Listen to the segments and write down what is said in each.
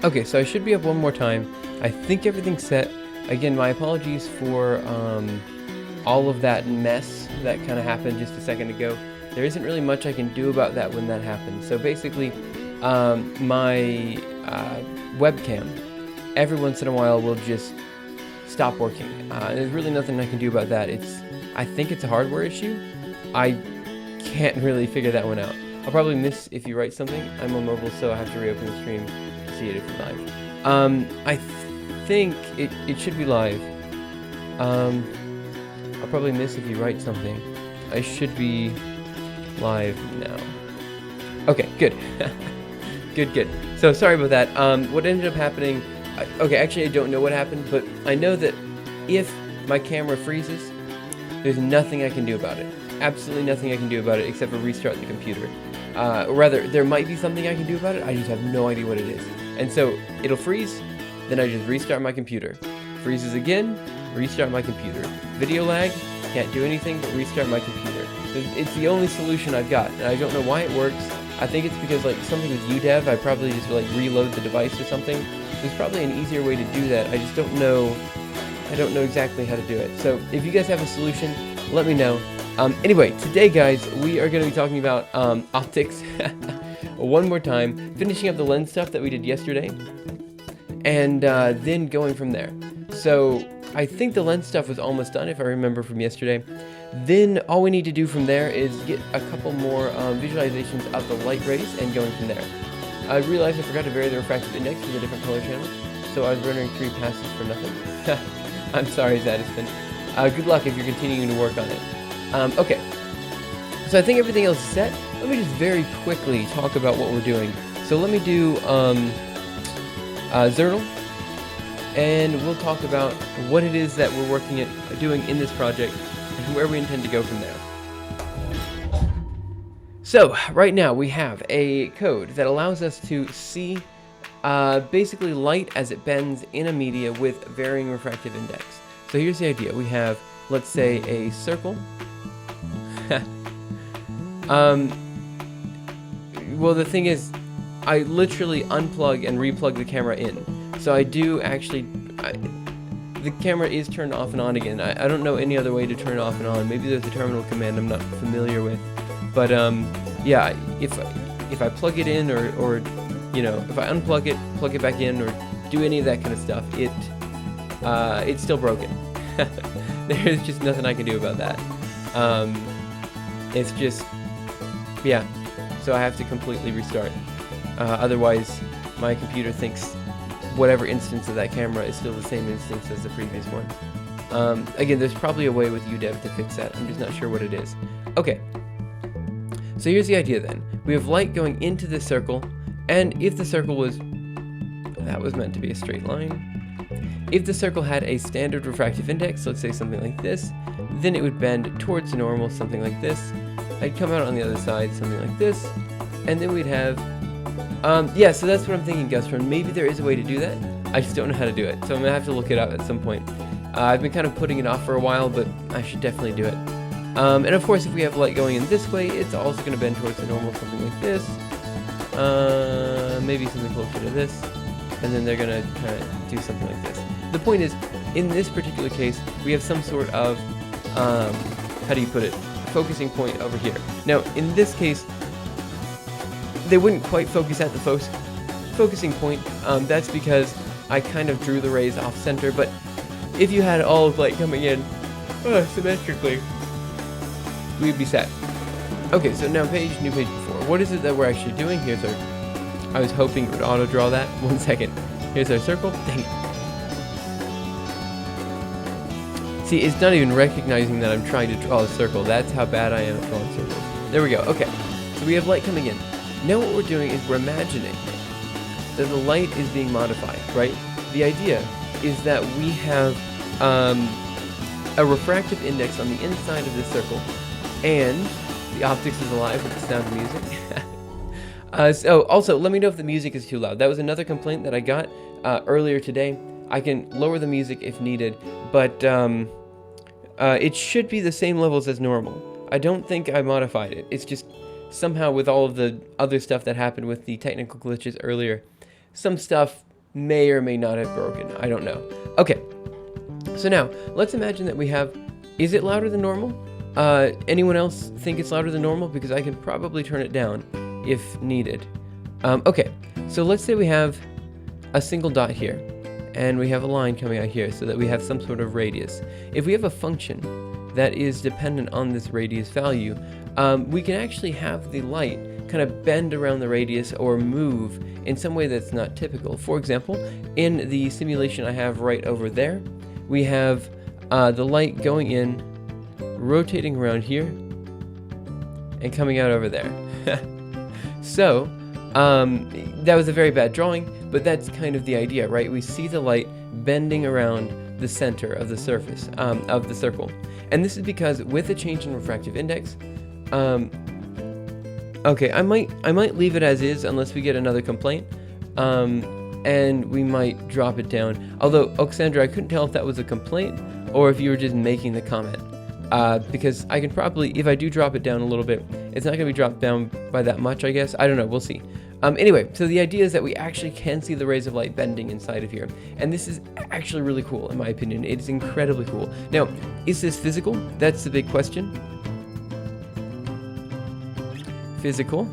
Okay, so I should be up one more time. I think everything's set. Again, my apologies for all of that mess that kind of happened just a second ago. There isn't really much I can do about that when that happens. So basically, my webcam, every once in a while, will just stop working. There's really nothing I can do about that. I think it's a hardware issue. I can't really figure that one out. I'll probably miss if you write something. I'm on mobile, so I have to reopen the stream to see it if it's live. I think it should be live. I'll probably miss if you write something. I should be live now. Okay, good. Good. So sorry about that. What ended up happening, okay, actually I don't know what happened, but I know that if my camera freezes, there's nothing I can do about it. Absolutely nothing I can do about it except for restart the computer. Or rather, there might be something I can do about it, I just have no idea what it is. And so, it'll freeze, then I just restart my computer. Freezes again, restart my computer. Video lag, can't do anything but restart my computer. It's the only solution I've got, and I don't know why it works. I think it's because like something with UDEV, I probably just like reload the device or something. There's probably an easier way to do that, I just don't know. I don't know exactly how to do it. So if you guys have a solution, let me know. Anyway, today guys, we are going to be talking about optics one more time, finishing up the lens stuff that we did yesterday, and then going from there. So I think the lens stuff was almost done, if I remember from yesterday. Then all we need to do from there is get a couple more visualizations of the light rays and going from there. I realized I forgot to vary the refractive index for the different color channels, so I was rendering 3 passes for nothing. I'm sorry, Zadiston. Good luck if you're continuing to work on it. Okay, so I think everything else is set. Let me just very quickly talk about what we're doing. So let me do Zernal, and we'll talk about what it is that we're doing in this project and where we intend to go from there. So right now we have a code that allows us to see basically light as it bends in a media with varying refractive index. So here's the idea. We have, let's say, a circle. Well, the thing is, I literally unplug and replug the camera in. So I do actually, the camera is turned off and on again. I don't know any other way to turn it off and on. Maybe there's a terminal command I'm not familiar with. But yeah, if I plug it in or you know, if I unplug it, plug it back in, or do any of that kind of stuff, it's still broken. There's just nothing I can do about that. It's just, yeah, so I have to completely restart. Otherwise, my computer thinks whatever instance of that camera is still the same instance as the previous one. Again, there's probably a way with UDEV to fix that. I'm just not sure what it is. Okay, so here's the idea then. We have light going into this circle, and if the circle was, that was meant to be a straight line. If the circle had a standard refractive index, let's say something like this, then it would bend towards the normal, something like this. I'd come out on the other side, something like this, and then we'd have, yeah, so that's what I'm thinking, Gustron. Maybe there is a way to do that. I just don't know how to do it, so I'm gonna have to look it up at some point. I've been kind of putting it off for a while, but I should definitely do it. And of course, if we have light going in this way, it's also gonna bend towards the normal, something like this. Maybe something closer to this, and then they're gonna kind of do something like this. The point is, in this particular case, we have some sort of, how do you put it, focusing point over here. Now, in this case, they wouldn't quite focus at the focusing point. That's because I kind of drew the rays off center, but if you had all of light coming in symmetrically, we'd be set. Okay, so now new page before. What is it that we're actually doing? Here's our, I was hoping it would auto-draw that. 1 second. Here's our circle. Dang it. See, it's not even recognizing that I'm trying to draw a circle. That's how bad I am at drawing circles. There we go. Okay. So we have light coming in. Now what we're doing is we're imagining that the light is being modified, right? The idea is that we have a refractive index on the inside of this circle, and the optics is alive with the sound of music. So also, let me know if the music is too loud. That was another complaint that I got earlier today. I can lower the music if needed, but it should be the same levels as normal. I don't think I modified it. It's just somehow with all of the other stuff that happened with the technical glitches earlier, some stuff may or may not have broken. I don't know. Okay, so now let's imagine that we have, is it louder than normal? Anyone else think it's louder than normal? Because I can probably turn it down if needed. Okay, so let's say we have a single dot here, and we have a line coming out here so that we have some sort of radius. If we have a function that is dependent on this radius value, we can actually have the light kind of bend around the radius or move in some way that's not typical. For example, in the simulation I have right over there, we have the light going in, rotating around here, and coming out over there. So, that was a very bad drawing, but that's kind of the idea, right? We see the light bending around the center of the surface, of the circle. And this is because with a change in refractive index, okay, I might leave it as is unless we get another complaint, and we might drop it down. Although, Oxandra, I couldn't tell if that was a complaint or if you were just making the comment. Because I can probably, if I do drop it down a little bit, it's not going to be dropped down by that much, I guess. I don't know, we'll see. Anyway, so the idea is that we actually can see the rays of light bending inside of here. And this is actually really cool, in my opinion. It's incredibly cool. Now, is this physical? That's the big question. Physical?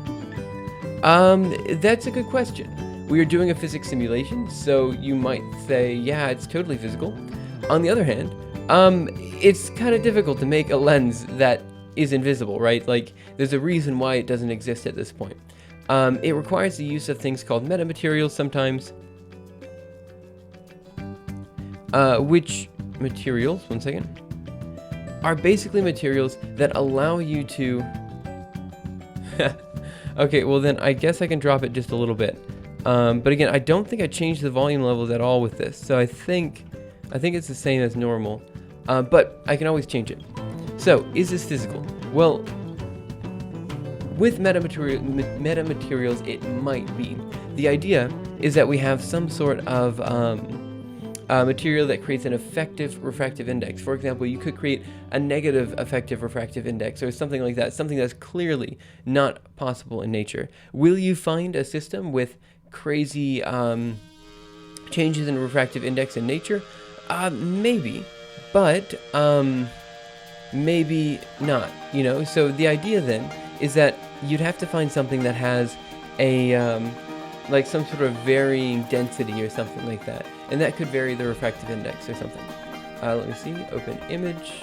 That's a good question. We are doing a physics simulation, so you might say, yeah, it's totally physical. On the other hand, it's kind of difficult to make a lens that is invisible, right? Like, there's a reason why it doesn't exist at this point. It requires the use of things called metamaterials sometimes. Which materials, one second, are basically materials that allow you to... Okay, well then I guess I can drop it just a little bit. But again, I don't think I changed the volume levels at all with this, so I think it's the same as normal. But I can always change it. So, is this physical? Well, with metamaterials, it might be. The idea is that we have some sort of material that creates an effective refractive index. For example, you could create a negative effective refractive index or something like that, something that's clearly not possible in nature. Will you find a system with crazy changes in refractive index in nature? Maybe, but maybe not, you know? So the idea then is that you'd have to find something that has a, like some sort of varying density or something like that. And that could vary the refractive index or something. Let me see, open image.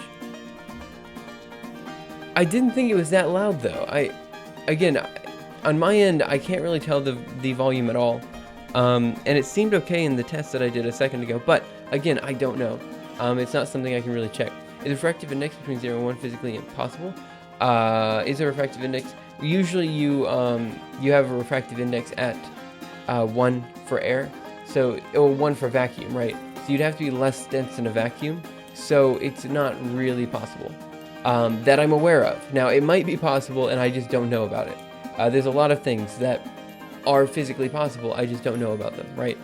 I didn't think it was that loud though. Again, on my end, I can't really tell the volume at all. And it seemed okay in the test that I did a second ago, but again, I don't know. It's not something I can really check. Is the refractive index between 0 and 1 physically impossible? Is a refractive index? Usually you have a refractive index at 1 for air, or 1 for vacuum, right? So you'd have to be less dense than a vacuum, so it's not really possible that I'm aware of. Now, it might be possible, and I just don't know about it. There's a lot of things that are physically possible, I just don't know about them, right?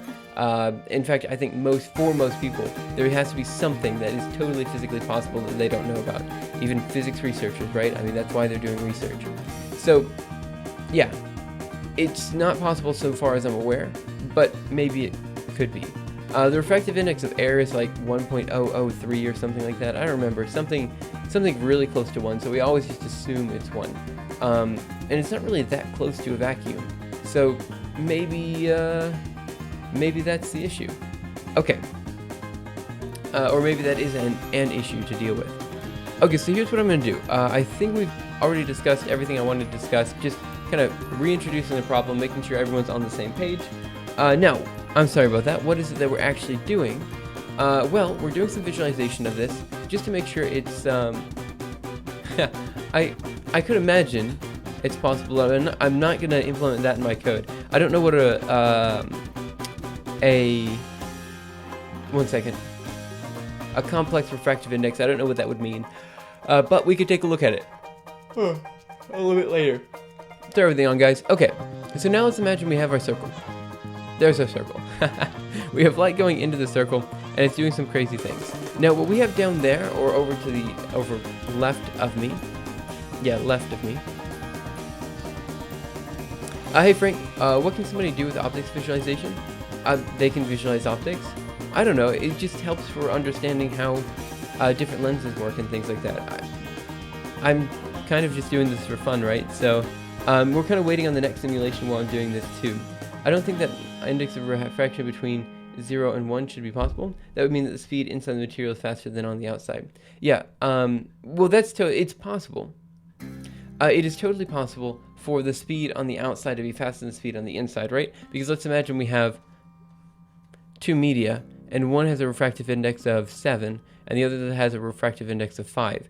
In fact, I think for most people, there has to be something that is totally physically possible that they don't know about. Even physics researchers, right? I mean, that's why they're doing research. So, yeah, it's not possible so far as I'm aware, but maybe it could be. The refractive index of air is like 1.003 or something like that. I don't remember. Something really close to 1, so we always just assume it's 1. And it's not really that close to a vacuum. So maybe that's the issue. Okay. Or maybe that is an issue to deal with. Okay, so here's what I'm going to do. I think we've already discussed everything I wanted to discuss, just kind of reintroducing the problem, making sure everyone's on the same page. Now, I'm sorry about that. What is it that we're actually doing? Well, we're doing some visualization of this, just to make sure it's... I could imagine it's possible. I'm not going to implement that in my code. I don't know what one second. A complex refractive index. I don't know what that would mean. But we could take a look at it. A little bit later. Throw everything on, guys. Okay. So now let's imagine we have our circle. There's our circle. We have light going into the circle, and it's doing some crazy things. Now, what we have down there, or over left of me. Yeah, left of me. Hey Frank, what can somebody do with optics visualization? They can visualize optics. I don't know, it just helps for understanding how different lenses work and things like that. I'm kind of just doing this for fun, right? So we're kind of waiting on the next simulation while I'm doing this too. I don't think that index of refraction between 0 and 1 should be possible. That would mean that the speed inside the material is faster than on the outside. Yeah, well it's possible. It is totally possible for the speed on the outside to be faster than the speed on the inside, right? Because let's imagine we have two media, and one has a refractive index of 7, and the other has a refractive index of 5.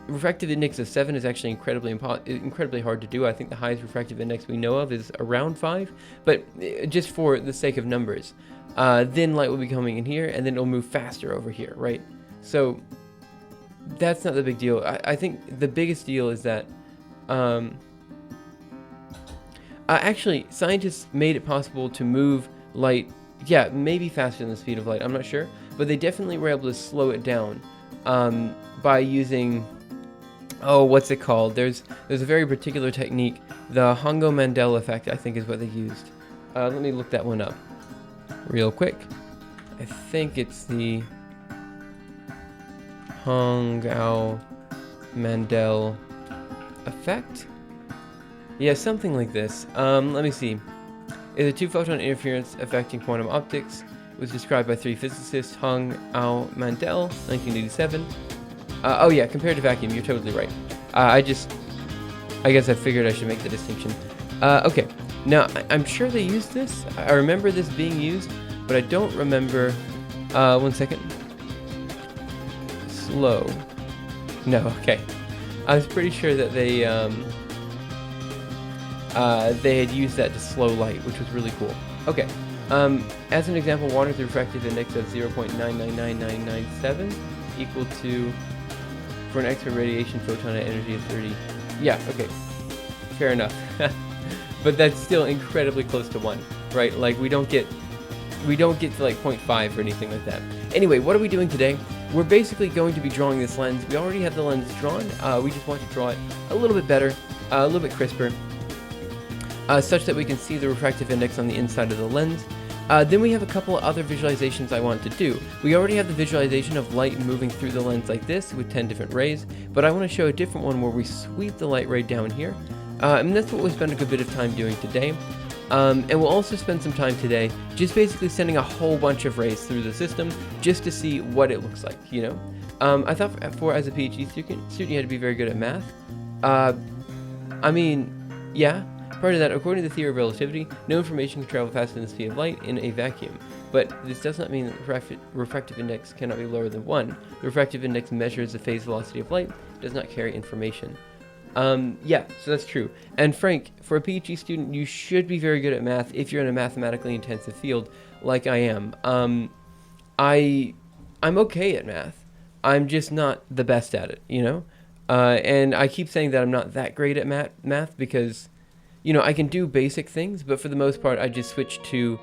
Refractive index of 7 is actually incredibly hard to do. I think the highest refractive index we know of is around 5, but just for the sake of numbers. Then light will be coming in here, and then it'll move faster over here, right? So that's not the big deal. I think the biggest deal is that actually scientists made it possible to move light, yeah, maybe faster than the speed of light, I'm not sure, but they definitely were able to slow it down by using, oh, what's it called? There's a very particular technique, the Hongo-Mandel effect, I think is what they used. Let me look that one up real quick. I think it's the Hongo-Mandel effect. Yeah, something like this. Let me see. Is a two-photon interference affecting quantum optics. It was described by three physicists, Hongo-Mandel, 1987. Oh yeah, compared to vacuum, you're totally right. I guess I figured I should make the distinction. Okay, now I'm sure they used this. I remember this being used, but I don't remember. 1 second. Slow. No, okay. I was pretty sure that they had used that to slow light, which was really cool. Okay. As an example, water's refractive index of 0.999997 equal to, for an X-ray radiation photon at energy of 30. Yeah, okay. Fair enough. But that's still incredibly close to 1, right? Like we don't get to like 0.5 or anything like that. Anyway, what are we doing today? We're basically going to be drawing this lens. We already have the lens drawn. We just want to draw it a little bit better, a little bit crisper, such that we can see the refractive index on the inside of the lens. Then we have a couple of other visualizations I want to do. We already have the visualization of light moving through the lens like this with 10 different rays, but I want to show a different one where we sweep the light ray down here. And that's what we'll spend a good bit of time doing today. And we'll also spend some time today just basically sending a whole bunch of rays through the system just to see what it looks like, you know? I thought as a PhD student, you had to be very good at math. I mean, yeah. Part of that, according to the theory of relativity, no information can travel faster than the speed of light in a vacuum. But this does not mean that the refractive index cannot be lower than 1. The refractive index measures the phase velocity of light, does not carry information. Yeah, so that's true. And Frank, for a PhD student, you should be very good at math if you're in a mathematically intensive field like I am. I'm okay at math. I'm just not the best at it, you know? And I keep saying that I'm not that great at math because, you know, I can do basic things, but for the most part, I just switch to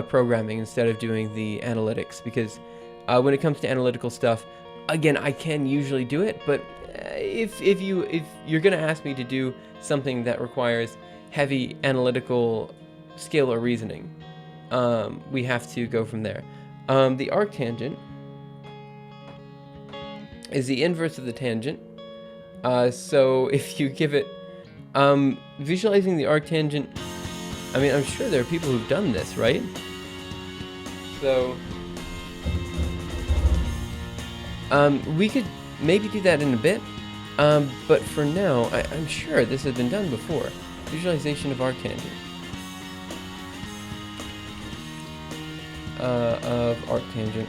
programming instead of doing the analytics because when it comes to analytical stuff, again, I can usually do it, but if you're gonna ask me to do something that requires heavy analytical skill or reasoning, we have to go from there. The arctangent is the inverse of the tangent. So if you give it visualizing the arctangent, I mean, I'm sure there are people who've done this, right? So we could maybe do that in a bit, but for now, I'm sure this has been done before. Visualization of arctangent. Of arctangent.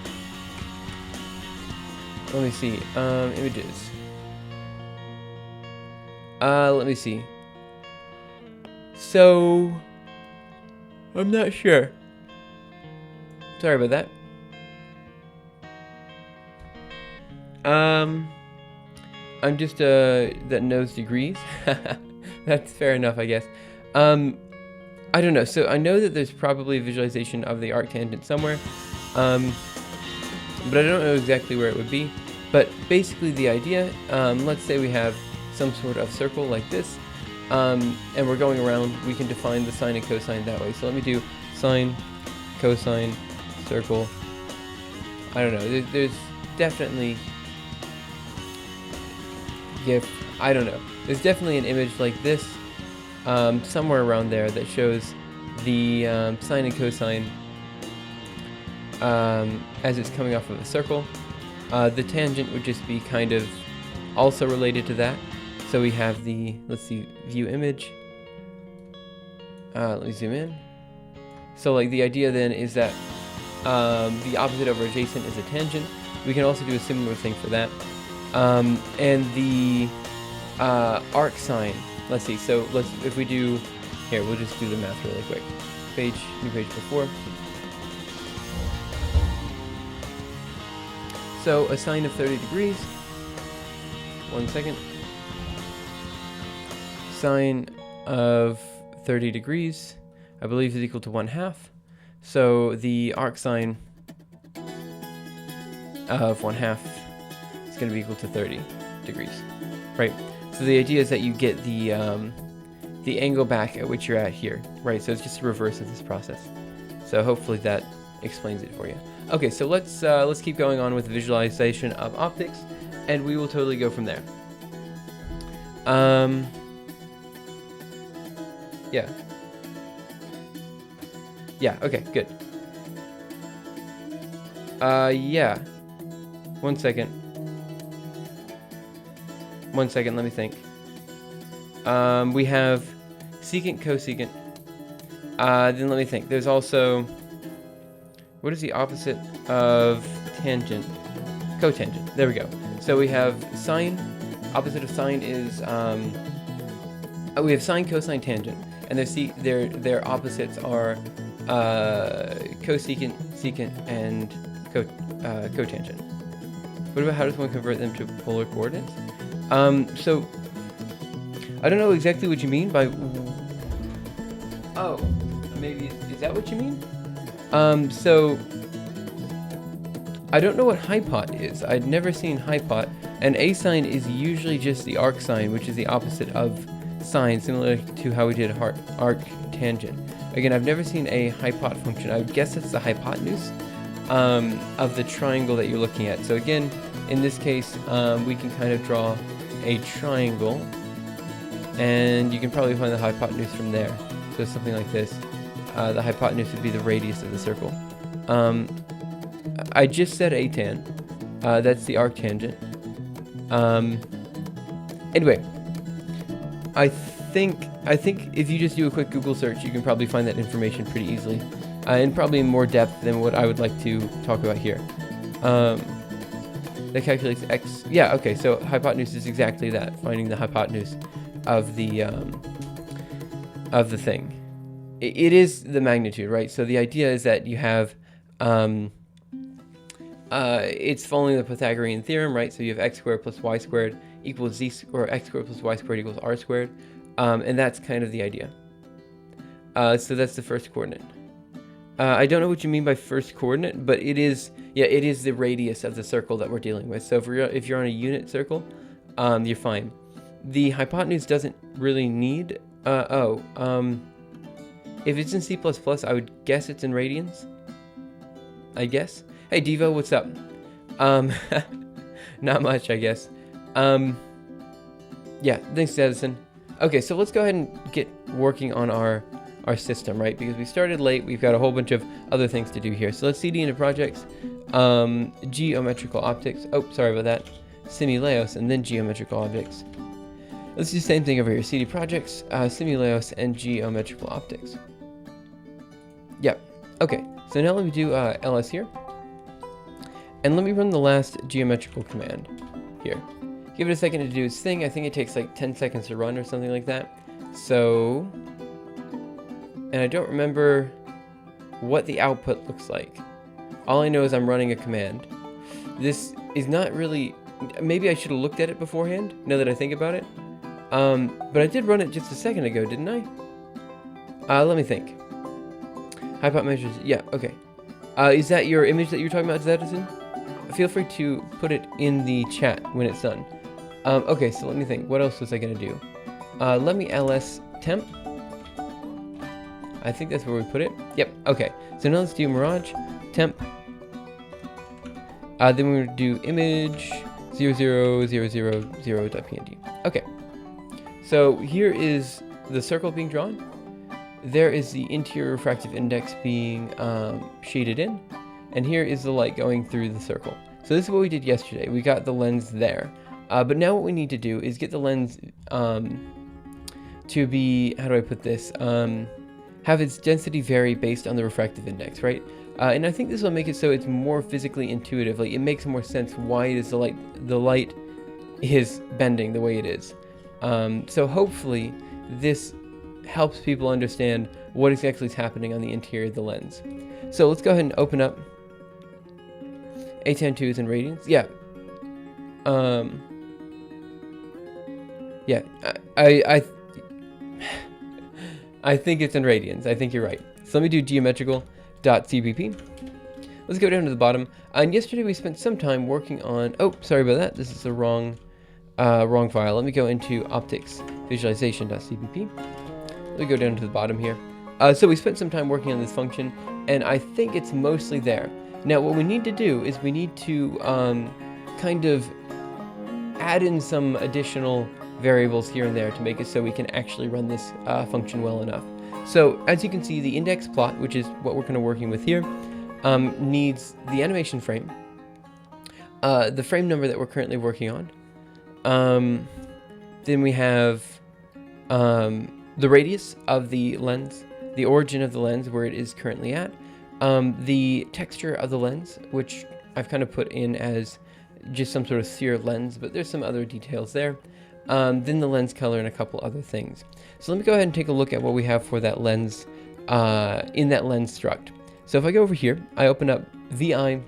Let me see. Images. Let me see. So, I'm not sure. Sorry about that. I'm just, that knows degrees. That's fair enough, I guess. I don't know. So I know that there's probably a visualization of the arctangent somewhere. But I don't know exactly where it would be. But basically the idea, let's say we have some sort of circle like this. and we're going around, we can define the sine and cosine that way. So let me do sine, cosine, circle. I don't know. There's definitely, I don't know. There's definitely an image like this somewhere around there that shows the sine and cosine as it's coming off of a circle. The tangent would just be kind of also related to that. So we have the, let's see, view image. Let me zoom in. So like the idea then is that the opposite over adjacent is a tangent. We can also do a similar thing for that. And the arc sine, let's see, so if we do, here, we'll just do the math really quick. New page before. So a sine of 30 degrees, 1 second. Sine of 30 degrees, I believe, is equal to 1/2. So the arc sine of 1/2 is going to be equal to 30 degrees, right? So the idea is that you get the angle back at which you're at here, right? So it's just a reverse of this process. So hopefully that explains it for you. Okay, so let's keep going on with visualization of optics, and we will totally go from there. Yeah, okay, good. Yeah. 1 second. 1 second, let me think. We have secant, cosecant. Then let me think. There's also, what is the opposite of tangent? Cotangent. There we go. So we have sine. Opposite of sine is, we have sine, cosine, tangent. And their opposites are cosecant, secant, and cotangent. What about how does one convert them to polar coordinates? So I don't know exactly what you mean by. Oh, maybe is that what you mean? So I don't know what hypot is. I'd never seen hypot, and asine is usually just the arc sine, which is the opposite of sine, similar to how we did arc tangent. Again, I've never seen a hypot function. I would guess it's the hypotenuse of the triangle that you're looking at. So again, in this case, we can kind of draw a triangle, and you can probably find the hypotenuse from there. So something like this. The hypotenuse would be the radius of the circle. I just said atan. That's the arc tangent. Anyway, I think if you just do a quick Google search, you can probably find that information pretty easily, and probably in more depth than what I would like to talk about here. That calculates x. Yeah, okay. So hypotenuse is exactly that, finding the hypotenuse of the thing. It is the magnitude, right? So the idea is that you have it's following the Pythagorean theorem, right? So you have x squared plus y squared equals z, or x squared plus y squared equals r squared. And that's kind of the idea. So that's the first coordinate. I don't know what you mean by first coordinate, but it is the radius of the circle that we're dealing with. So if you're on a unit circle, you're fine. The hypotenuse doesn't really need, if it's in C++, I would guess it's in radians. I guess. Hey Devo, what's up? Not much, I guess. Yeah, thanks Edison. Okay, so let's go ahead and get working on our system, right? Because we started late, we've got a whole bunch of other things to do here. So let's CD into projects, geometrical optics. Oh, sorry about that. Simuleos, and then geometrical optics. Let's do the same thing over here. CD projects, Simuleos, and geometrical optics. Yep. Okay, so now let me do ls here. And let me run the last geometrical command here. Give it a second to do its thing. I think it takes like 10 seconds to run or something like that. So, and I don't remember what the output looks like. All I know is I'm running a command. This is not really, maybe I should have looked at it beforehand, now that I think about it. But I did run it just a second ago, didn't I? Let me think. Hypot measures, yeah, okay. Is that your image that you're talking about, Zedison? Feel free to put it in the chat when it's done. Okay, so let me think. What else was I going to do? Let me ls temp. I think that's where we put it. Yep, okay. So now let's do mirage temp. Then we're going to do image 00000.png. Okay. So here is the circle being drawn. There is the interior refractive index being shaded in. And here is the light going through the circle. So this is what we did yesterday. We got the lens there. But now what we need to do is get the lens to be, how do I put this? Have its density vary based on the refractive index, right? And I think this will make it so it's more physically intuitive. Like, it makes more sense why it is the light is bending the way it is. So hopefully this helps people understand what exactly is happening on the interior of the lens. So let's go ahead and open up A102 is in radians. Yeah. Yeah, I think it's in radians. I think you're right. So let me do geometrical.cpp. Let's go down to the bottom. And yesterday we spent some time working on, oh, sorry about that. This is the wrong file. Let me go into optics visualization.cpp. Let me go down to the bottom here. So we spent some time working on this function, and I think it's mostly there. Now what we need to do is we need to kind of add in some additional variables here and there to make it so we can actually run this function well enough. So as you can see, the index plot, which is what we're kind of working with here, needs the animation frame, the frame number that we're currently working on. Then we have the radius of the lens, the origin of the lens where it is currently at, the texture of the lens, which I've kind of put in as just some sort of sphere lens, but there's some other details there. Then the lens color and a couple other things. So let me go ahead and take a look at what we have for that lens in that lens struct. So if I go over here, I open up VI.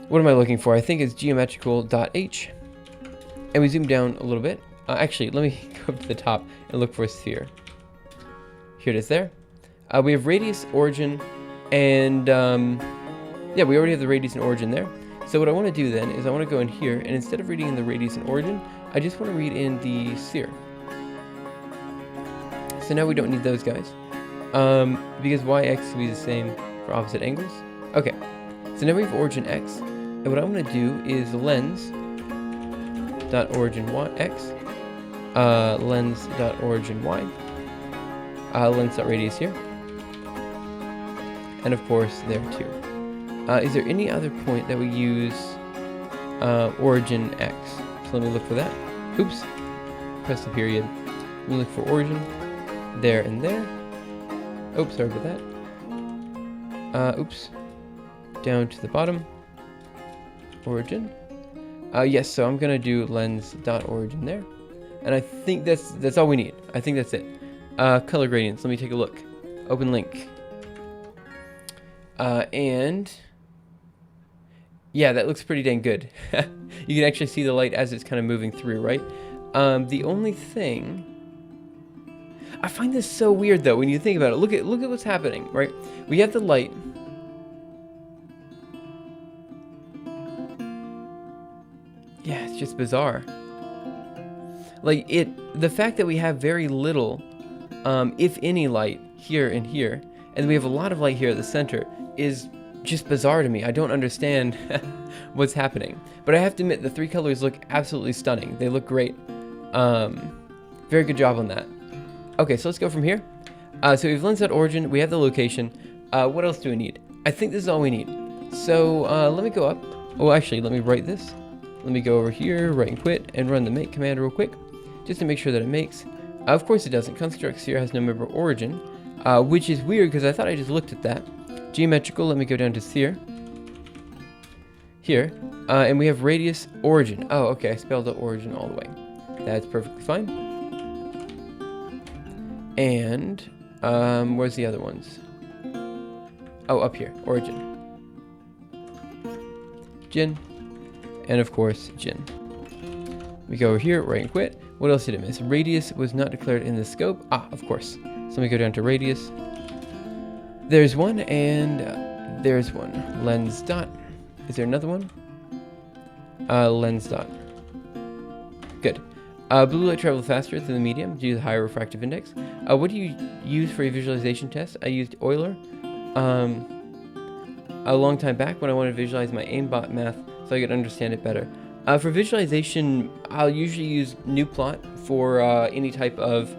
What am I looking for? I think it's geometrical.h. And we zoom down a little bit. Actually, let me go up to the top and look for a sphere. Here it is there. We have radius, origin, and yeah, we already have the radius and origin there. So what I want to do then is I want to go in here, and instead of reading in the radius and origin, I just want to read in the sphere. So now we don't need those guys, because yx will be the same for opposite angles. Okay, so now we have origin x, and what I'm going to do is lens dot origin x, lens dot origin y, lens dot radius here, and of course there too. Is there any other point that we use origin x? So let me look for that. Oops. Press the period. Let me look for origin. There and there. Oops, sorry about that. Oops. Down to the bottom. Origin. Yes, so I'm going to do lens dot origin there. And I think that's all we need. I think that's it. Color gradients. Let me take a look. Open link. And yeah, that looks pretty dang good. You can actually see the light as it's kind of moving through, right? The only thing, I find this so weird though when you think about it. Look at what's happening, right? We have the light. Yeah, it's just bizarre. Like the fact that we have very little, if any, light here and here, and we have a lot of light here at the center is just bizarre to me. I don't understand what's happening. But I have to admit, the three colors look absolutely stunning. They look great. Very good job on that. Okay, so let's go from here. So we have lens dot origin. We have the location. What else do we need? I think this is all we need. So let me go up. Oh, actually, let me write this. Let me go over here, write and quit, and run the make command real quick, just to make sure that it makes. Of course it doesn't. Construct sphere has no member origin, which is weird because I thought I just looked at that. Geometrical, let me go down to sphere. Here, and we have radius, origin. Oh, okay, I spelled the origin all the way. That's perfectly fine. And, where's the other ones? Oh, up here, origin. Gin, and of course, gin. We go over here, right and quit. What else did it miss? Radius was not declared in the scope. Ah, of course. So let me go down to radius. There's one, and there's one. Lens dot. Is there another one? Lens dot. Good. Blue light travels faster through the medium due to the higher refractive index. What do you use for a visualization test? I used Euler a long time back when I wanted to visualize my aimbot math so I could understand it better. For visualization, I'll usually use NuPlot for any type of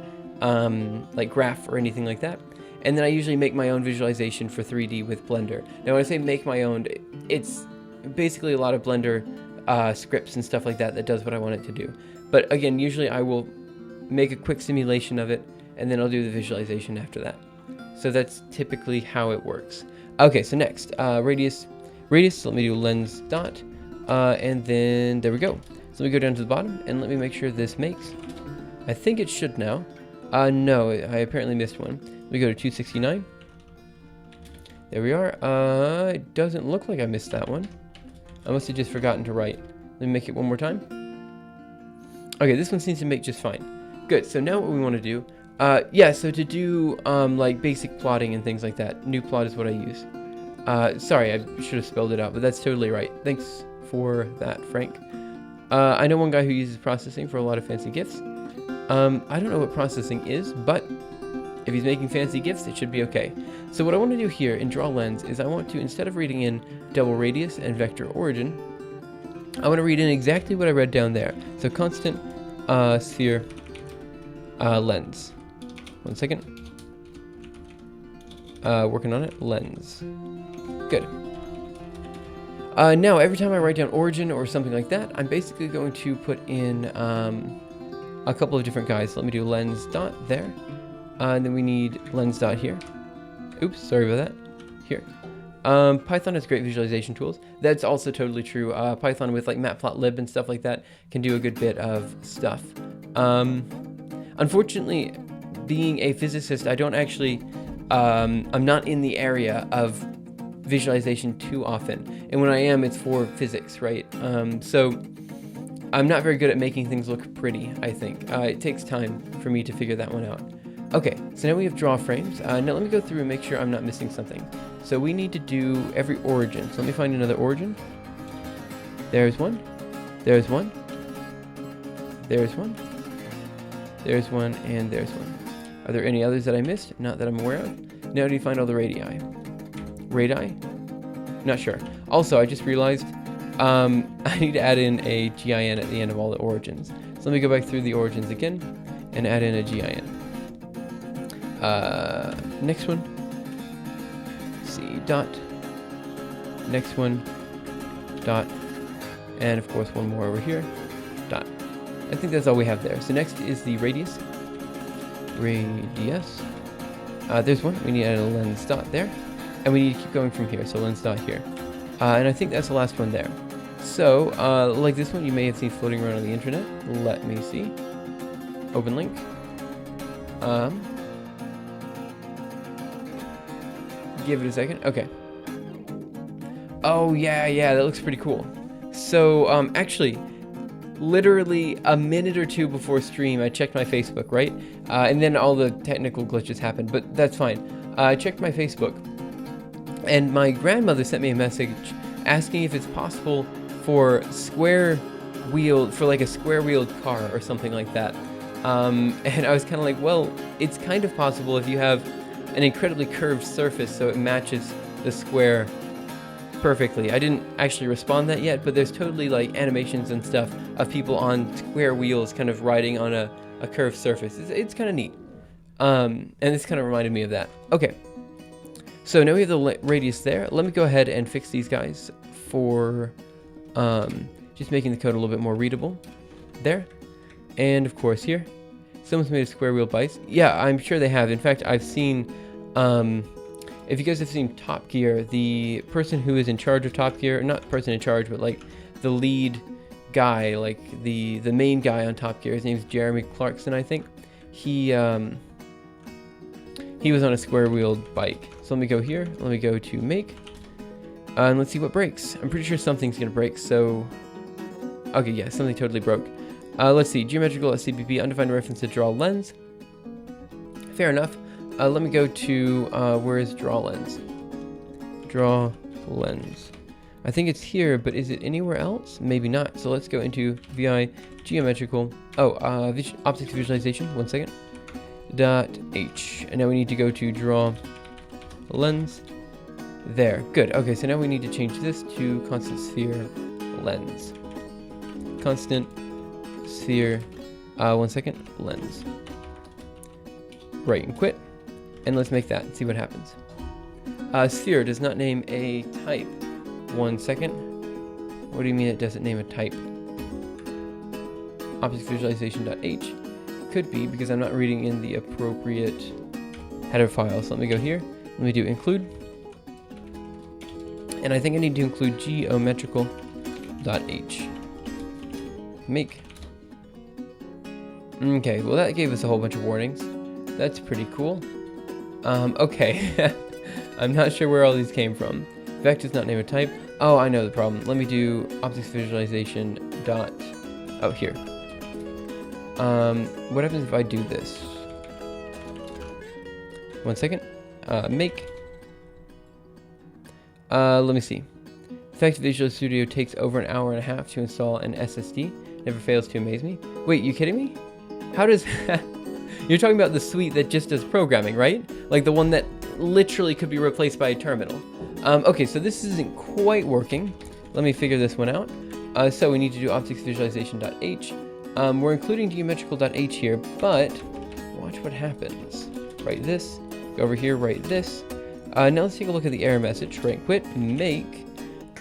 like graph or anything like that. And then I usually make my own visualization for 3D with Blender. Now when I say make my own, it's basically a lot of Blender scripts and stuff like that that does what I want it to do. But again, usually I will make a quick simulation of it and then I'll do the visualization after that. So that's typically how it works. Okay, so next, radius, so let me do lens dot, and then there we go. So let me go down to the bottom and let me make sure this makes. I think it should now. No, I apparently missed one. Let me go to 269. There we are. It doesn't look like I missed that one. I must have just forgotten to write. Let me make it one more time. Okay, this one seems to make just fine. Good, so now what we want to do, yeah, so to do like basic plotting and things like that, NuPlot is what I use. Sorry, I should have spelled it out, but that's totally right. Thanks for that, Frank. I know one guy who uses processing for a lot of fancy GIFs. I don't know what processing is, but if he's making fancy GIFs, it should be okay. So what I want to do here in draw lens is I want to, instead of reading in double radius and vector origin, I want to read in exactly what I read down there. So constant sphere lens. 1 second. Working on it. Lens. Good. Now, every time I write down origin or something like that, I'm basically going to put in a couple of different guys. So let me do lens dot there. And then we need lens dot here. Oops, sorry about that. Here. Python has great visualization tools. That's also totally true. Python with like matplotlib and stuff like that can do a good bit of stuff. Unfortunately, being a physicist, I don't actually, I'm not in the area of visualization too often. And when I am, it's for physics, right? So I'm not very good at making things look pretty, I think. It takes time for me to figure that one out. Okay, so now we have draw frames. Now let me go through and make sure I'm not missing something. So we need to do every origin. So let me find another origin. There's one. There's one. There's one. There's one, and there's one. Are there any others that I missed? Not that I'm aware of. Now do you find all the radii? Radii? Not sure. Also, I just realized I need to add in a GIN at the end of all the origins. So let me go back through the origins again and add in a GIN. Next one. C dot. Next one. Dot. And of course one more over here. Dot. I think that's all we have there. So next is the radius. Radius. There's one. We need to add a lens dot there. And we need to keep going from here. So lens dot here. And I think that's the last one there. So, like this one you may have seen floating around on the internet. Let me see. Open link. Give it a second. Okay. Oh, yeah, that looks pretty cool. So, actually, literally a minute or two before stream, I checked my Facebook, right? And then all the technical glitches happened, but that's fine. I checked my Facebook, and my grandmother sent me a message asking if it's possible for like a square-wheeled car or something like that. And I was kind of like, well, it's kind of possible if you have an incredibly curved surface so it matches the square perfectly. I didn't actually respond that yet, but there's totally like animations and stuff of people on square wheels kind of riding on a curved surface. It's kind of neat. And this kind of reminded me of that. Okay. So now we have the radius there. Let me go ahead and fix these guys for just making the code a little bit more readable. There. And of course here. Someone's made a square wheel bike. Yeah, I'm sure they have. In fact, I've seen, if you guys have seen Top Gear, the person who is in charge of Top Gear, not person in charge, but like the lead guy, like the main guy on Top Gear, his name's Jeremy Clarkson, I think. He was on a square wheeled bike. So let me go here. Let me go to make. And let's see what breaks. I'm pretty sure something's going to break. So, okay, yeah, something totally broke. Let's see, geometrical CBP, undefined reference to draw lens. Fair enough. Let me go to, where is draw lens? Draw lens. I think it's here, but is it anywhere else? Maybe not. So let's go into VI geometrical. Optics visualization. 1 second. .h. And now we need to go to draw lens. There. Good. Okay, so now we need to change this to constant sphere lens. Constant sphere. 1 second. Lens. Right and quit. And let's make that and see what happens. Sphere does not name a type. 1 second. What do you mean it doesn't name a type? Optics visualization.h. Could be because I'm not reading in the appropriate header file. So let me go here. Let me do include. And I think I need to include geometrical.h. Make. Okay, well that gave us a whole bunch of warnings. That's pretty cool. Okay. I'm not sure where all these came from. Vect does not name a type. Oh, I know the problem. Let me do optics visualization dot. Oh, here. What happens if I do this? 1 second. Make. Let me see. Effect Visual Studio takes over an hour and a half to install an SSD. Never fails to amaze me. Wait, you kidding me? How does... You're talking about the suite that just does programming, right? Like the one that literally could be replaced by a terminal. Okay, so this isn't quite working. Let me figure this one out. So we need to do optics visualization.h. We're including geometrical.h here, but watch what happens. Write this, go over here, write this. Now let's take a look at the error message. Right, quit, make,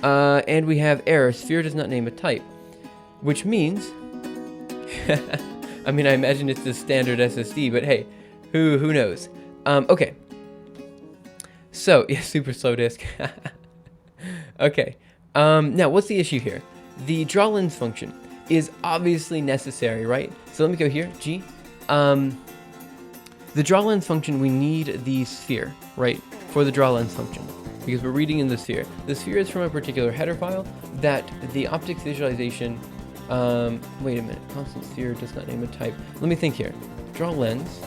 and we have error. Sphere does not name a type, which means, I mean, I imagine it's the standard SSD, but hey, who knows? Okay. So, yeah, super slow disk. Okay. Now, what's the issue here? The draw lens function is obviously necessary, right? So let me go here, G. The draw lens function, we need the sphere, right? For the draw lens function, because we're reading in the sphere. The sphere is from a particular header file that the optics visualization, wait a minute, constant sphere does not name a type. Let me think here. Draw lens.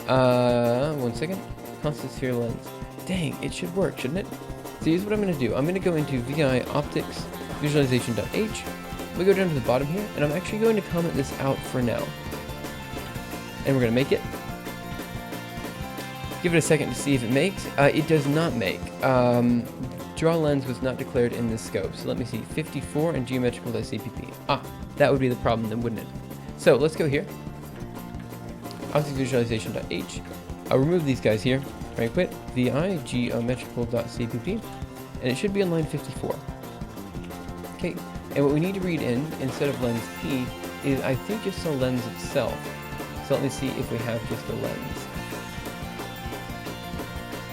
1 second. Constant sphere lens. Dang, it should work, shouldn't it? So here's what I'm going to do. I'm going to go into VI optics visualization.h. We go down to the bottom here, and I'm actually going to comment this out for now. And we're going to make it. Give it a second to see if it makes. It does not make. Draw lens was not declared in this scope. So let me see. 54 and geometrical.cpp. Ah, that would be the problem then, wouldn't it? So let's go here. Optics visualization.h. I'll remove these guys here. Right, quit. VI geometrical.cpp. And it should be on line 54. Okay. And what we need to read in, instead of lens P, is I think just the lens itself. So let me see if we have just the lens.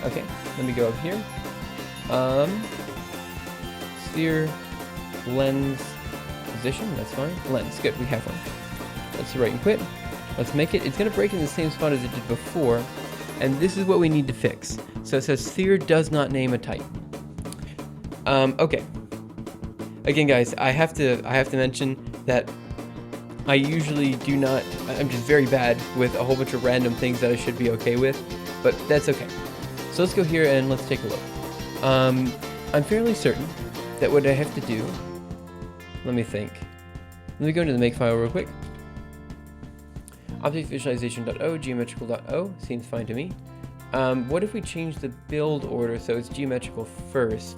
Okay, let me go up here. Sphere, lens, position, that's fine. Lens, good, we have one. Let's right and quit. Let's make it. It's going to break in the same spot as it did before. And this is what we need to fix. So it says sphere does not name a type. Okay. Again, guys, I have to mention that I usually do not, I'm just very bad with a whole bunch of random things that I should be okay with, but that's okay. So let's go here and let's take a look. I'm fairly certain that what I have to do, let me think. Let me go into the make file real quick. Optics visualization.o, geometrical.o, seems fine to me. What if we change the build order so it's geometrical first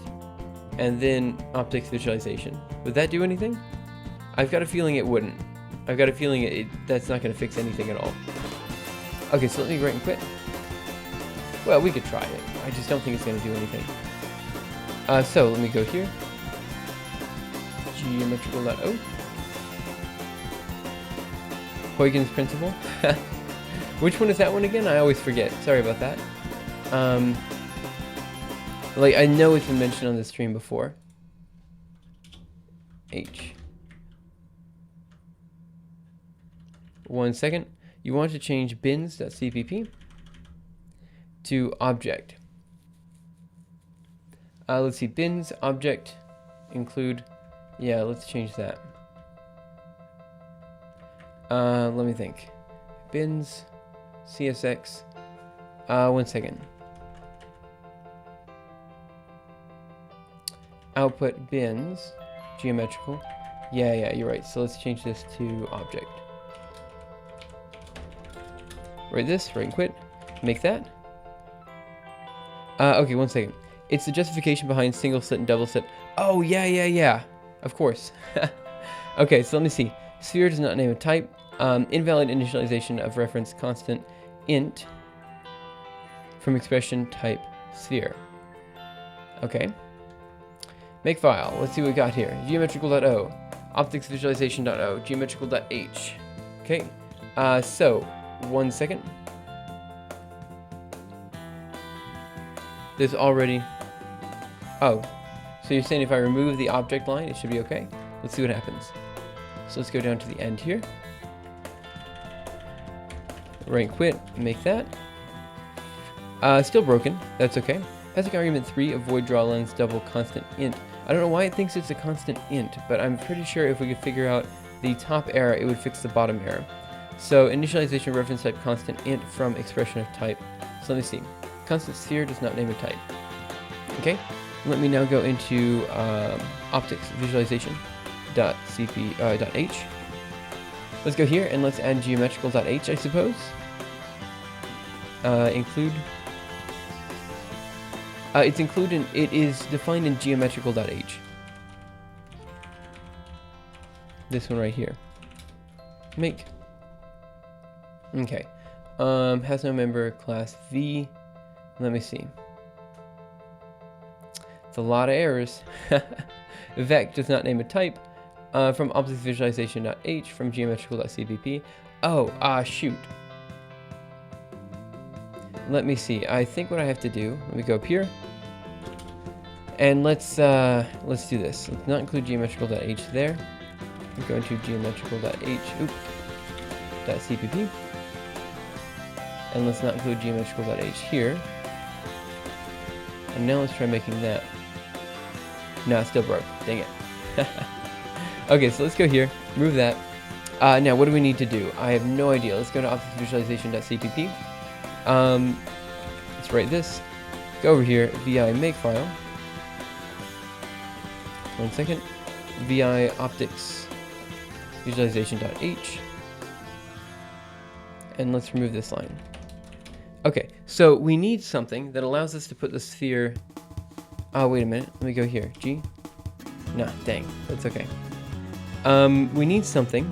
and then optics visualization? Would that do anything? I've got a feeling it wouldn't. I've got a feeling that's not going to fix anything at all. Okay, so let me write and quit. Well, we could try it. I just don't think it's going to do anything. So let me go here. Geometrical.o. Huygens principle. Which one is that one again? I always forget. Sorry about that. Like, I know it's been mentioned on the stream before. H. 1 second. You want to change bins.cpp to object. Let's see, bins, object, include. Yeah, let's change that. Let me think. Bins, CSX. 1 second. output bins, geometrical. Yeah, you're right. So let's change this to object. Write this, right and quit. Make that. Okay, 1 second. It's the justification behind single slit and double slit. Oh, yeah. Of course. Okay, so let me see. Sphere does not name a type. Invalid initialization of reference constant int from expression type sphere. Okay. Make file. Let's see what we got here. Geometrical.o. Optics visualization.o. Geometrical.h. Okay. So, 1 second. There's already... Oh. So you're saying if I remove the object line, it should be okay? Let's see what happens. So let's go down to the end here. Right and quit. Make that. Still broken. That's okay. Passing argument 3, avoid draw lens double constant int. I don't know why it thinks it's a constant int, but I'm pretty sure if we could figure out the top error, it would fix the bottom error. So initialization reference type constant int from expression of type. So let me see. Constant sphere does not name a type. Okay. Let me now go into optics visualization .h. Let's go here and let's add geometrical.h, I suppose. Include. It's included. It is defined in geometrical.h. This one right here. Make. Okay. Has no member class V. Let me see. It's a lot of errors. Vec does not name a type. From optics visualization.h from geometrical.cpp. Oh, shoot. Let me see. I think what I have to do, let me go up here. And let's do this. Let's not include geometrical.h there. We're going to geometrical.h, .cpp. And let's not include geometrical.h here. And now let's try making that. No, it still broke. Dang it. Okay, so let's go here. Remove that. Now, what do we need to do? I have no idea. Let's go to optics visualization.cpp. Let's write this. Go over here. Vi make file. 1 second. Vi optics visualization.h. And let's remove this line. Okay, so we need something that allows us to put the sphere... Oh, wait a minute. Let me go here. G? Nah, dang. That's okay. We need something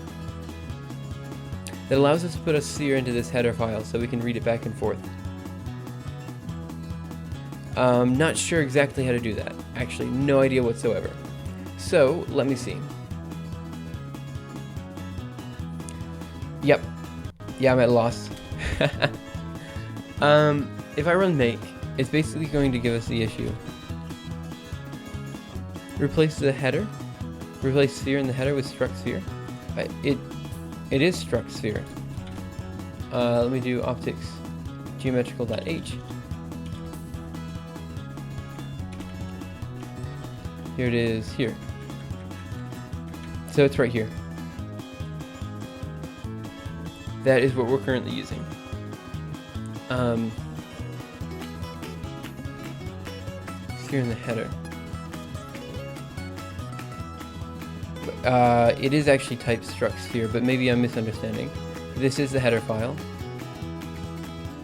that allows us to put a sphere into this header file so we can read it back and forth. Not sure exactly how to do that. Actually, no idea whatsoever. So, let me see. Yep. Yeah, I'm at a loss. If I run make, it's basically going to give us the issue. Replace the header. Replace sphere in the header with struct sphere. It is struct sphere. Let me do optics geometrical.h. Here it is here. So it's right here. That is what we're currently using. Sphere in the header. It is actually typed struct sphere, but maybe I'm misunderstanding. This is the header file.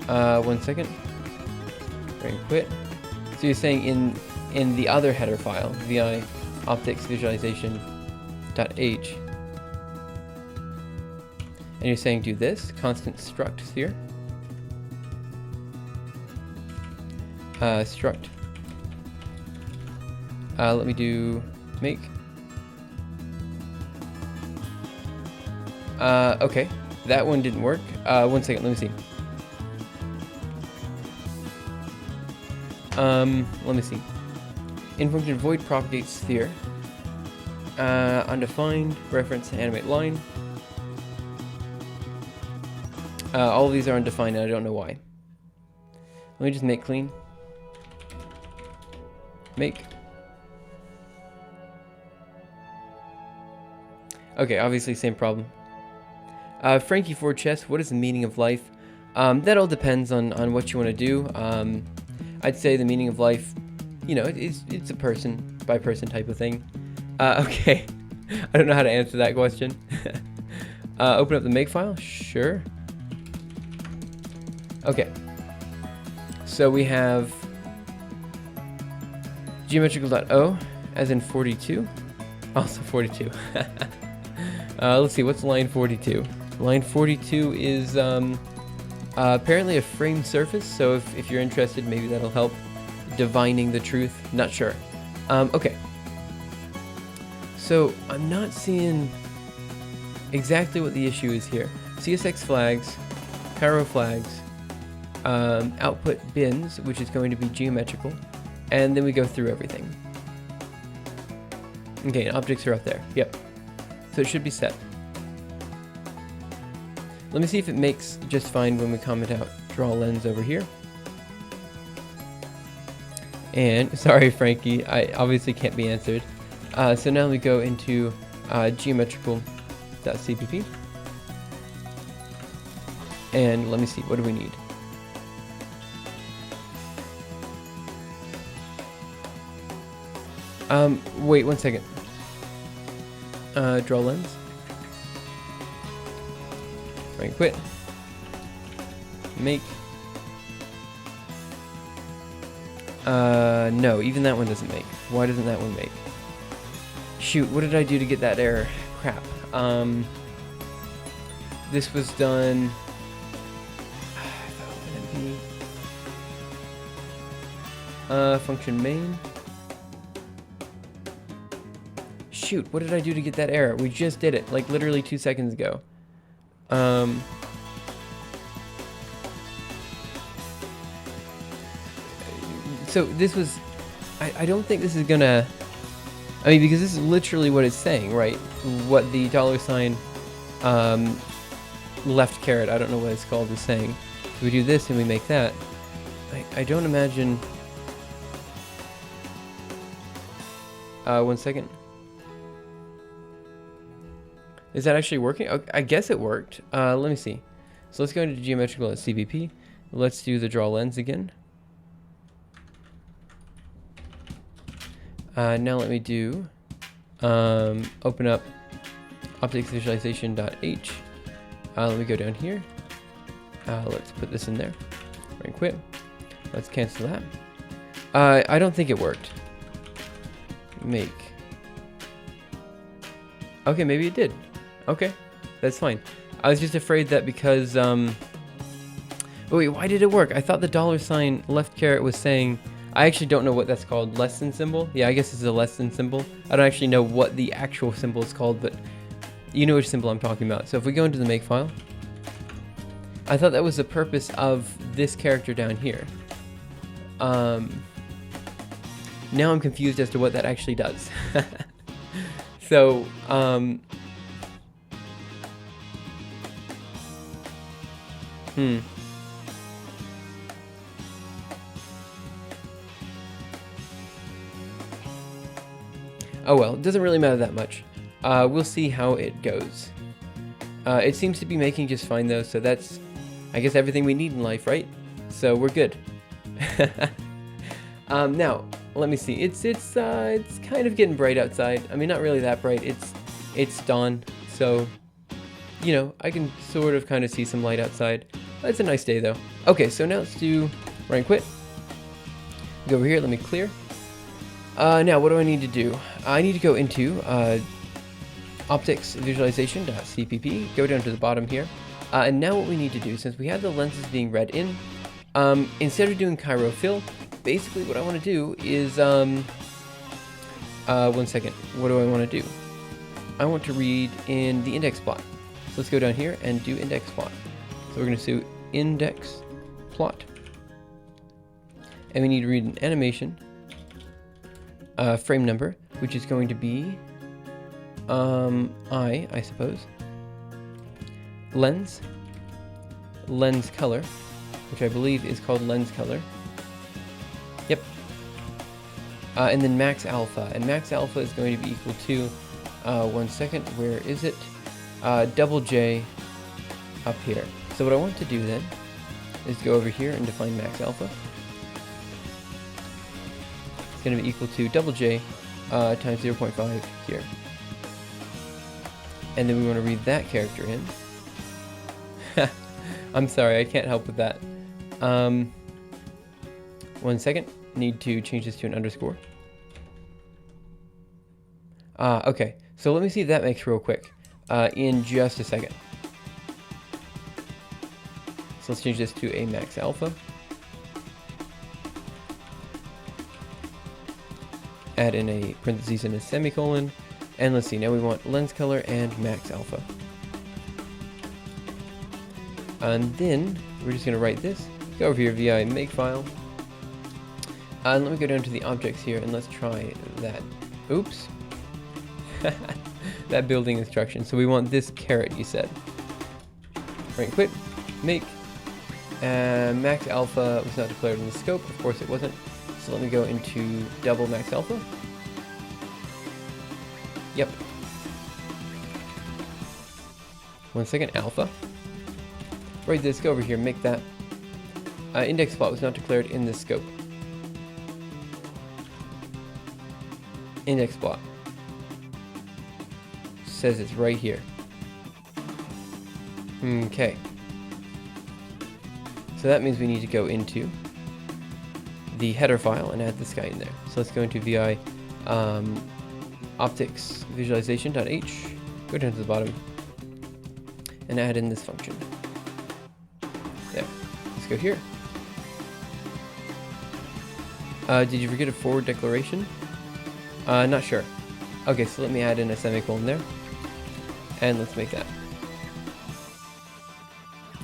1 second. Right, quit. So you're saying in the other header file, vi optics visualization.h, and you're saying do this constant struct sphere. Struct. Let me do make. Okay, that one didn't work. 1 second, let me see. Let me see. In function void propagate sphere. Undefined, reference to animate line. All of these are undefined and I don't know why. Let me just make clean. Make. Okay, obviously same problem. Frankie for chess, what is the meaning of life? That all depends on what you want to do. I'd say the meaning of life, you know, it's a person. by person type of thing. Okay. I don't know how to answer that question. Open up the makefile? Sure. Okay. So we have geometrical.o as in 42. Also 42. Let's see, what's line 42? Line 42 is apparently a framed surface, so if you're interested, maybe that'll help divining the truth. Not sure. Okay. So I'm not seeing exactly what the issue is here. CSX flags, Cairo flags, output bins, which is going to be geometrical, and then we go through everything. Okay, and objects are up there. Yep. So it should be set. Let me see if it makes just fine when we comment out draw lens over here. And sorry, Frankie, I obviously can't be answered. So now we go into geometrical.cpp. And let me see, what do we need? Wait 1 second. Draw lens. Right, quit. Make. No, even that one doesn't make. Why doesn't that one make? Shoot, what did I do to get that error? Crap. This was done. I thought it would be function main. Shoot, what did I do to get that error? We just did it, like literally 2 seconds ago. So this was, I don't think this is gonna, I mean, because this is literally what it's saying, right? What the $sign left caret, I don't know what it's called, is saying. So we do this and we make that. I don't imagine. 1 second. Is that actually working? Okay, I guess it worked. Let me see. So let's go into geometrical at CBP. Let's do the draw lens again. Now let me do open up optics visualization.h. Let me go down here. Let's put this in there. Right, quit. Let's cancel that. I don't think it worked. Make. Okay, maybe it did. Okay, that's fine. I was just afraid that because wait, why did it work? I thought the $sign left caret was saying, I actually don't know what that's called. Less than symbol? Yeah, I guess it's a less than symbol. I don't actually know what the actual symbol is called, but you know which symbol I'm talking about. So if we go into the makefile, I thought that was the purpose of this character down here. Now I'm confused as to what that actually does. So, oh well, it doesn't really matter that much. We'll see how it goes. It seems to be making just fine though, so that's, I guess, everything we need in life, right? So we're good. Now, let me see. It's kind of getting bright outside. I mean, not really that bright. It's dawn, so you know, I can sort of kind of see some light outside. It's a nice day though. Okay, so now let's do run and quit. Go over here. Let me clear. Now, what do I need to do? I need to go into optics visualization.cpp. Go down to the bottom here. And now what we need to do, since we have the lenses being read in, instead of doing Cairo fill, basically what I want to do is, 1 second, what do I want to do? I want to read in the index plot. So let's go down here and do index plot. So we're going to do index plot. And we need to read an animation, frame number, which is going to be, I suppose. Lens color, which I believe is called lens color. Yep. And then max alpha, and max alpha is going to be equal to 1 second, where is it? Double J up here. So what I want to do then is go over here and define max alpha. It's going to be equal to double J times 0.5 here. And then we want to read that character in. I'm sorry, I can't help with that. 1 second. Need to change this to an underscore. Okay. So let me see if that makes real quick. In just a second. So let's change this to a max alpha. Add in a parentheses and a semicolon. And let's see, now we want lens color and max alpha. And then we're just going to write this. Go over here, VI makefile. And let me go down to the objects here and let's try that. Oops. That building instruction. So we want this caret, you said. Right, quit. Make. Max alpha was not declared in the scope. Of course it wasn't. So let me go into double max alpha. Yep. 1 second, alpha. Write this, go over here, make that. Index plot was not declared in this scope. Index plot. Says it's right here. Okay. So that means we need to go into the header file and add this guy in there. So let's go into VI optics visualization.h, go down to the bottom, and add in this function. There. Let's go here. Did you forget a forward declaration? Not sure. Okay, so let me add in a semicolon there. And let's make that.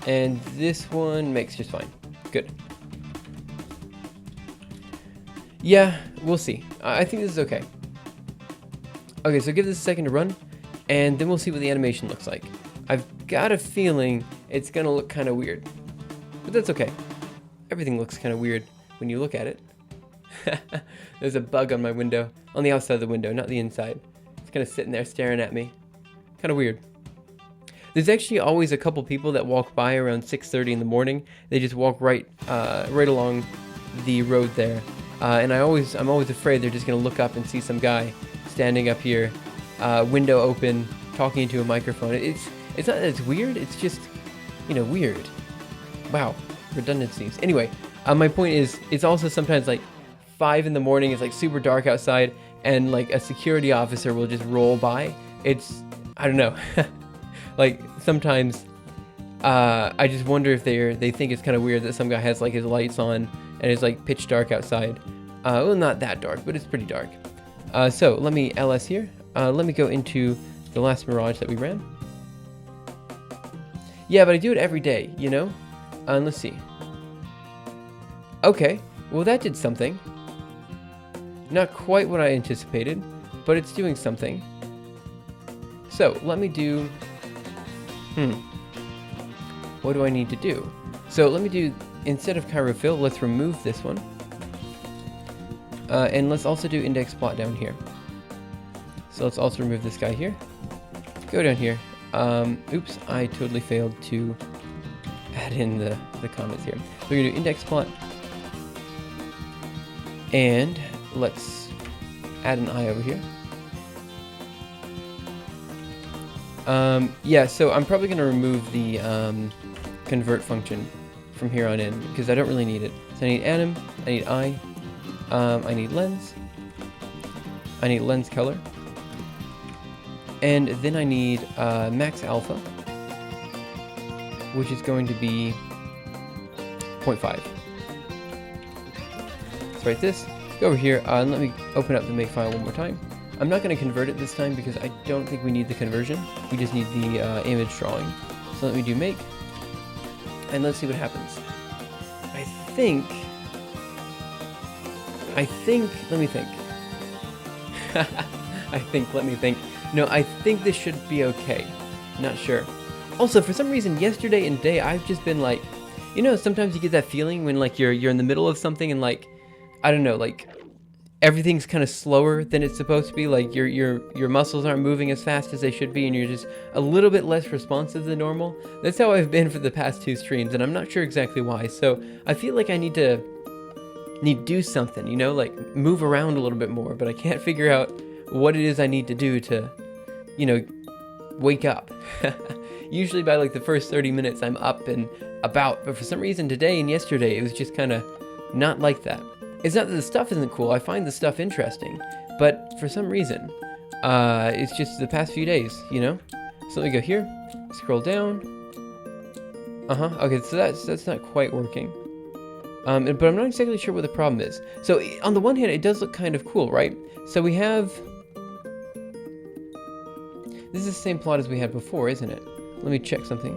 And this one makes just fine. Good. Yeah, we'll see. I think this is okay. Okay, so give this a second to run, and then we'll see what the animation looks like. I've got a feeling it's gonna look kind of weird, but that's okay. Everything looks kind of weird when you look at it. There's a bug on my window, on the outside of the window, not the inside. It's kind of sitting there staring at me. Kind of weird. There's actually always a couple people that walk by around 6:30 in the morning. They just walk right along the road there, and I'm always afraid they're just gonna look up and see some guy standing up here, window open, talking into a microphone. It's not that it's weird. It's just, weird. Wow, redundancies. Anyway, my point is, it's also sometimes like 5 in the morning. It's like super dark outside, and like a security officer will just roll by. I don't know. Like sometimes I just wonder if they think it's kind of weird that some guy has like his lights on and it's like pitch dark outside. Well, not that dark, but it's pretty dark. So let me ls here. Let me go into the last mirage that we ran. Yeah, but I do it every day, let's see. Okay, well that did something. Not quite what I anticipated, but it's doing something. So let me do, what do I need to do? So let me do, instead of chirofill, let's remove this one. And let's also do index plot down here. So let's also remove this guy here. Go down here. Oops, I totally failed to add in the comments here. So we're gonna do index plot. And let's add an eye over here. Yeah, so I'm probably gonna remove the convert function from here on in because I don't really need it. So I need anim, I need eye, I need lens, I need lens color, and then I need max alpha, which is going to be 0.5. Let's write this, go over here, and let me open up the makefile one more time. I'm not going to convert it this time because I don't think we need the conversion. We just need the image drawing. So let me do make, and let's see what happens. I think, let me think. Let me think. No, I think this should be okay. Not sure. Also, for some reason, yesterday and today, I've just been like, sometimes you get that feeling when like you're in the middle of something and like, I don't know, like everything's kind of slower than it's supposed to be. Like your muscles aren't moving as fast as they should be, and you're just a little bit less responsive than normal. That's how I've been for the past 2 streams, and I'm not sure exactly why. So I feel like I need to need to do something, you know, like move around a little bit more, but I can't figure out what it is I need to do to, you know, wake up. Usually by like the first 30 minutes I'm up and about, but for some reason today and yesterday it was just kind of not like that. It's not that the stuff isn't cool, I find the stuff interesting, but for some reason, it's just the past few days, you know? So let me go here, scroll down. Okay, so that's not quite working. But I'm not exactly sure what the problem is. So on the one hand, it does look kind of cool, right? So we have, this is the same plot as we had before, isn't it? Let me check something.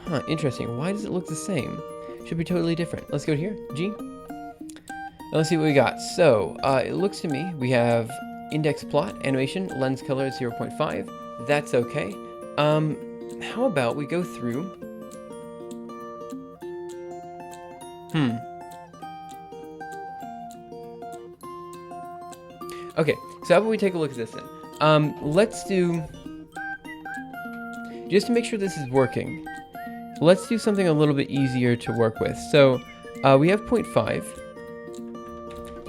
Huh, interesting. Why does it look the same? Should be totally different. Let's go here, G. And let's see what we got. So, it looks to me, we have index plot, animation, lens color 0.5. That's okay. How about we go through... Okay, so how about we take a look at this then? Let's do... Just to make sure this is working, let's do something a little bit easier to work with. So, we have 0.5.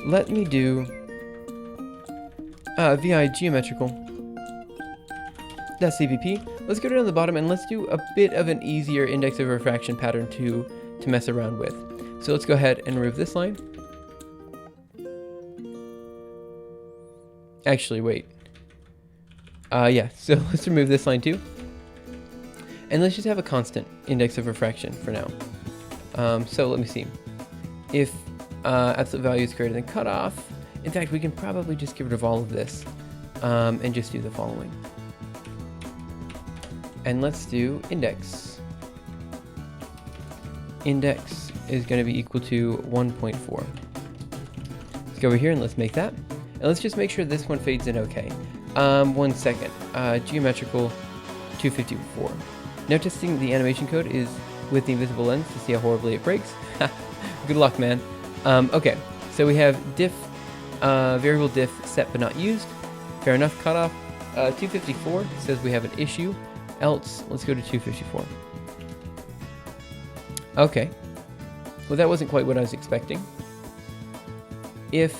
Let me do VI Geometrical .cpp. Let's go down to the bottom and let's do a bit of an easier index of refraction pattern to mess around with. So let's go ahead and remove this line. Actually, wait. Yeah, so let's remove this line too. And let's just have a constant index of refraction for now. So let me see. If absolute value is greater than cutoff, in fact, we can probably just get rid of all of this and just do the following. And let's do index. Index is going to be equal to 1.4. Let's go over here and let's make that. And let's just make sure this one fades in okay. 1 second. Geometrical 254. Now testing the animation code is with the invisible lens to see how horribly it breaks. Good luck, man. Okay, so we have diff, variable diff set but not used. Fair enough, cutoff. 254 says we have an issue. Else, let's go to 254. Okay. Well, that wasn't quite what I was expecting. If...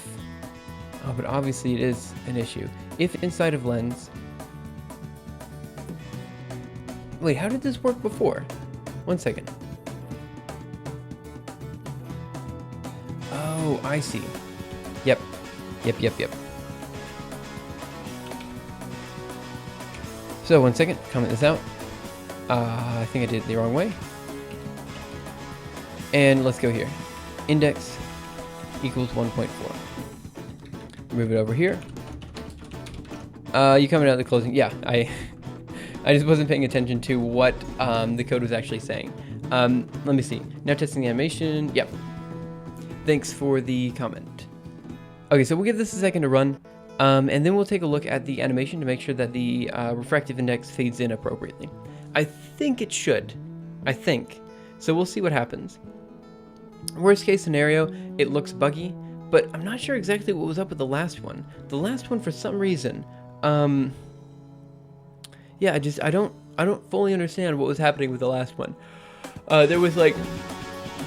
Oh, but obviously it is an issue. If inside of lens... Wait, how did this work before? 1 second. Oh, I see. Yep. Yep. So, 1 second, comment this out. I think I did it the wrong way. And let's go here. Index equals 1.4. Move it over here. You coming out of the closing? Yeah, I just wasn't paying attention to what the code was actually saying. Let me see. Now testing the animation. Yep. Thanks for the comment. Okay, so we'll give this a second to run. And then we'll take a look at the animation to make sure that the refractive index fades in appropriately. I think it should. I think. So we'll see what happens. Worst case scenario, it looks buggy, but I'm not sure exactly what was up with the last one. The last one, for some reason, yeah, I don't fully understand what was happening with the last one. There was like,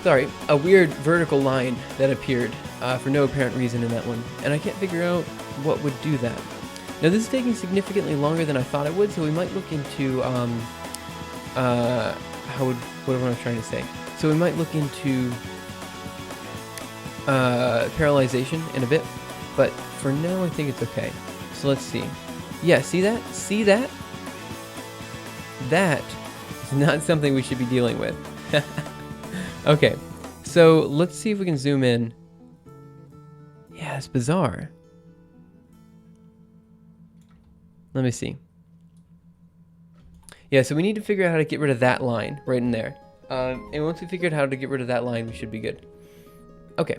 a weird vertical line that appeared for no apparent reason in that one, and I can't figure out what would do that. Now this is taking significantly longer than I thought it would, so we might look into what am I trying to say? So we might look into parallelization in a bit, but for now I think it's okay. So let's see. Yeah, see that? See that? That is not something we should be dealing with. Okay, so let's see if we can zoom in. Yeah, it's bizarre. Let me see. Yeah, so we need to figure out how to get rid of that line right in there. And once we figured out how to get rid of that line, we should be good. Okay,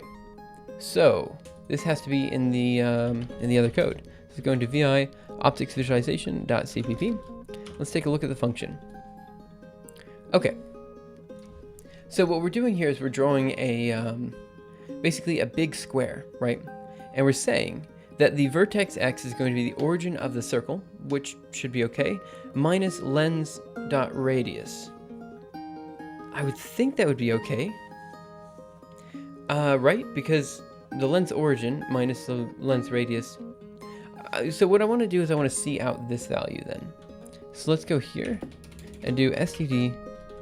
so this has to be in the other code. So going to VI optics visualization.cpp. Let's take a look at the function. Okay. So what we're doing here is we're drawing a basically a big square, right? And we're saying that the vertex x is going to be the origin of the circle, which should be okay, minus lens.radius. I would think that would be okay. Right, because the lens origin minus the lens radius. So what I want to do is I want to see out this value then. So let's go here and do std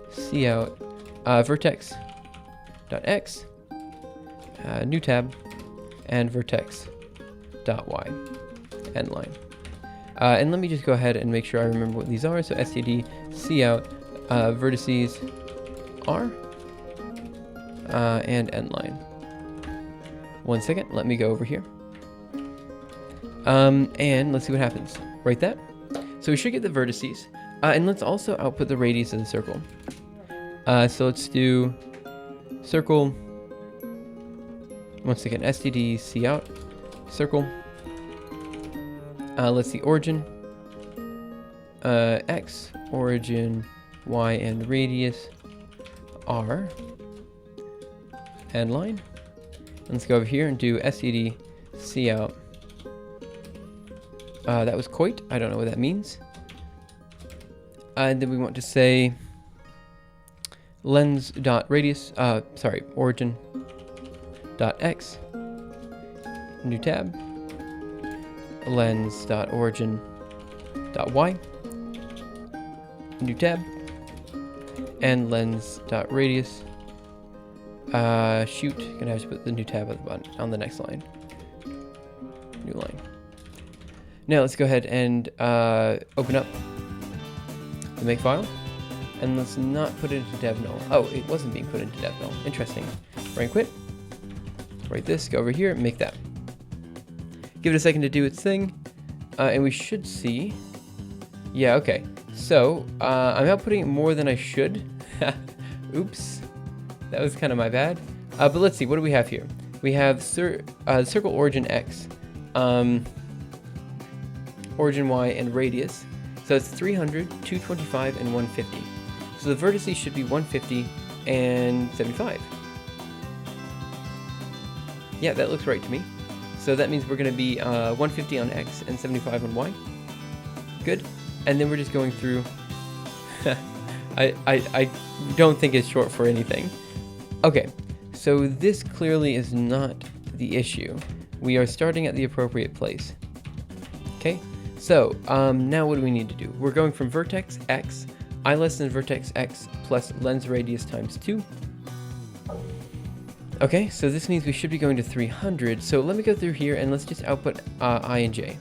see out vertex dot x, new tab, and vertex dot y, end line. And let me just go ahead and make sure I remember what these are. So std see out vertices r and end line. 1 second, let me go over here. And let's see what happens. Write that. So we should get the vertices. And let's also output the radius of the circle. So let's do circle. Once again, std see out circle. Let's see origin. X, origin, y, and radius r. End line. And let's go over here and do std see out. That was coit. I don't know what that means. And then we want to say lens dot radius. Origin dot x. New tab. Lens dot origin dot y. New tab. And lens dot radius. Shoot, gonna have to put the new tab at the bottom on the next line. New line. Now let's go ahead and open up the make file, and let's not put it into dev null. Oh, it wasn't being put into dev null. Interesting. Right quit. Write this. Go over here and make that. Give it a second to do its thing, and we should see. Yeah. Okay. So I'm outputting it more than I should. Oops. That was kind of my bad. But let's see, what do we have here? We have circle origin x, origin y, and radius. So it's 300, 225, and 150. So the vertices should be 150 and 75. Yeah, that looks right to me. So that means we're going to be 150 on x and 75 on y. Good. And then we're just going through. I don't think it's short for anything. Okay, so this clearly is not the issue. We are starting at the appropriate place. Okay, so now what do we need to do? We're going from vertex x, I less than vertex x plus lens radius times 2. Okay, so this means we should be going to 300. So let me go through here and let's just output I and j.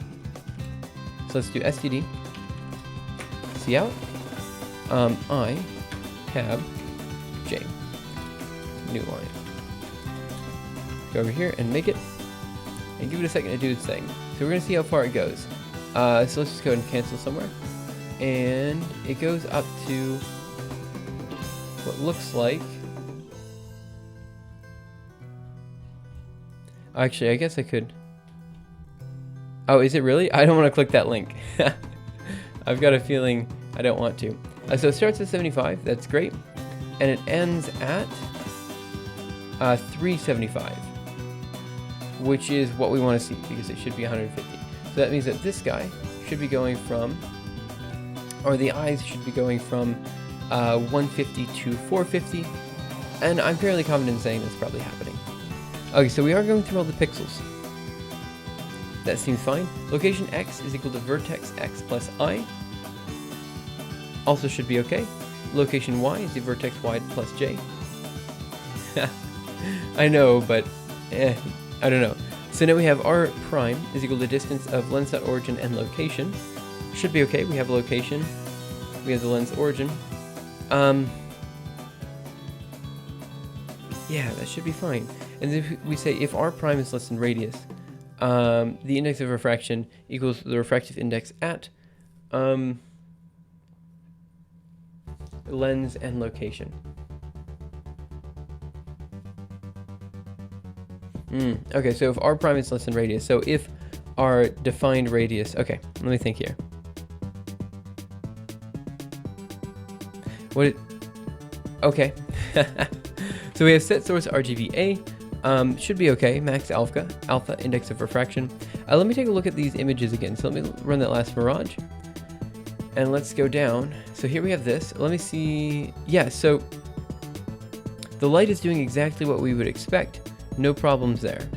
So let's do std see out I tab j. New line. Go over here and make it, and give it a second to do its thing. So we're gonna see how far it goes. So let's just go ahead and cancel somewhere, and it goes up to what looks like. Actually, I guess I could. Oh, is it really? I don't want to click that link. I've got a feeling I don't want to. So it starts at 75. That's great, and it ends at 375, which is what we want to see because it should be 150. So that means that this guy should be going from, or the eyes should be going from 150 to 450, and I'm fairly confident in saying that's probably happening. Okay, so we are going through all the pixels. That seems fine. Location x is equal to vertex x plus I. Also should be okay. Location y is the vertex y plus j. I know, but I don't know. So now we have r prime is equal to distance of lens.origin and location. Should be okay. We have a location. We have the lens origin. Yeah, that should be fine. And if we say if r prime is less than radius, the index of refraction equals the refractive index at lens and location. Okay, so if r prime is less than radius, so if our defined radius, okay, let me think here. Okay. So we have set source RGBA, should be okay, max alpha index of refraction. Let me take a look at these images again. So let me run that last mirage, and let's go down. So here we have this. Let me see. Yeah, so the light is doing exactly what we would expect. No problems there.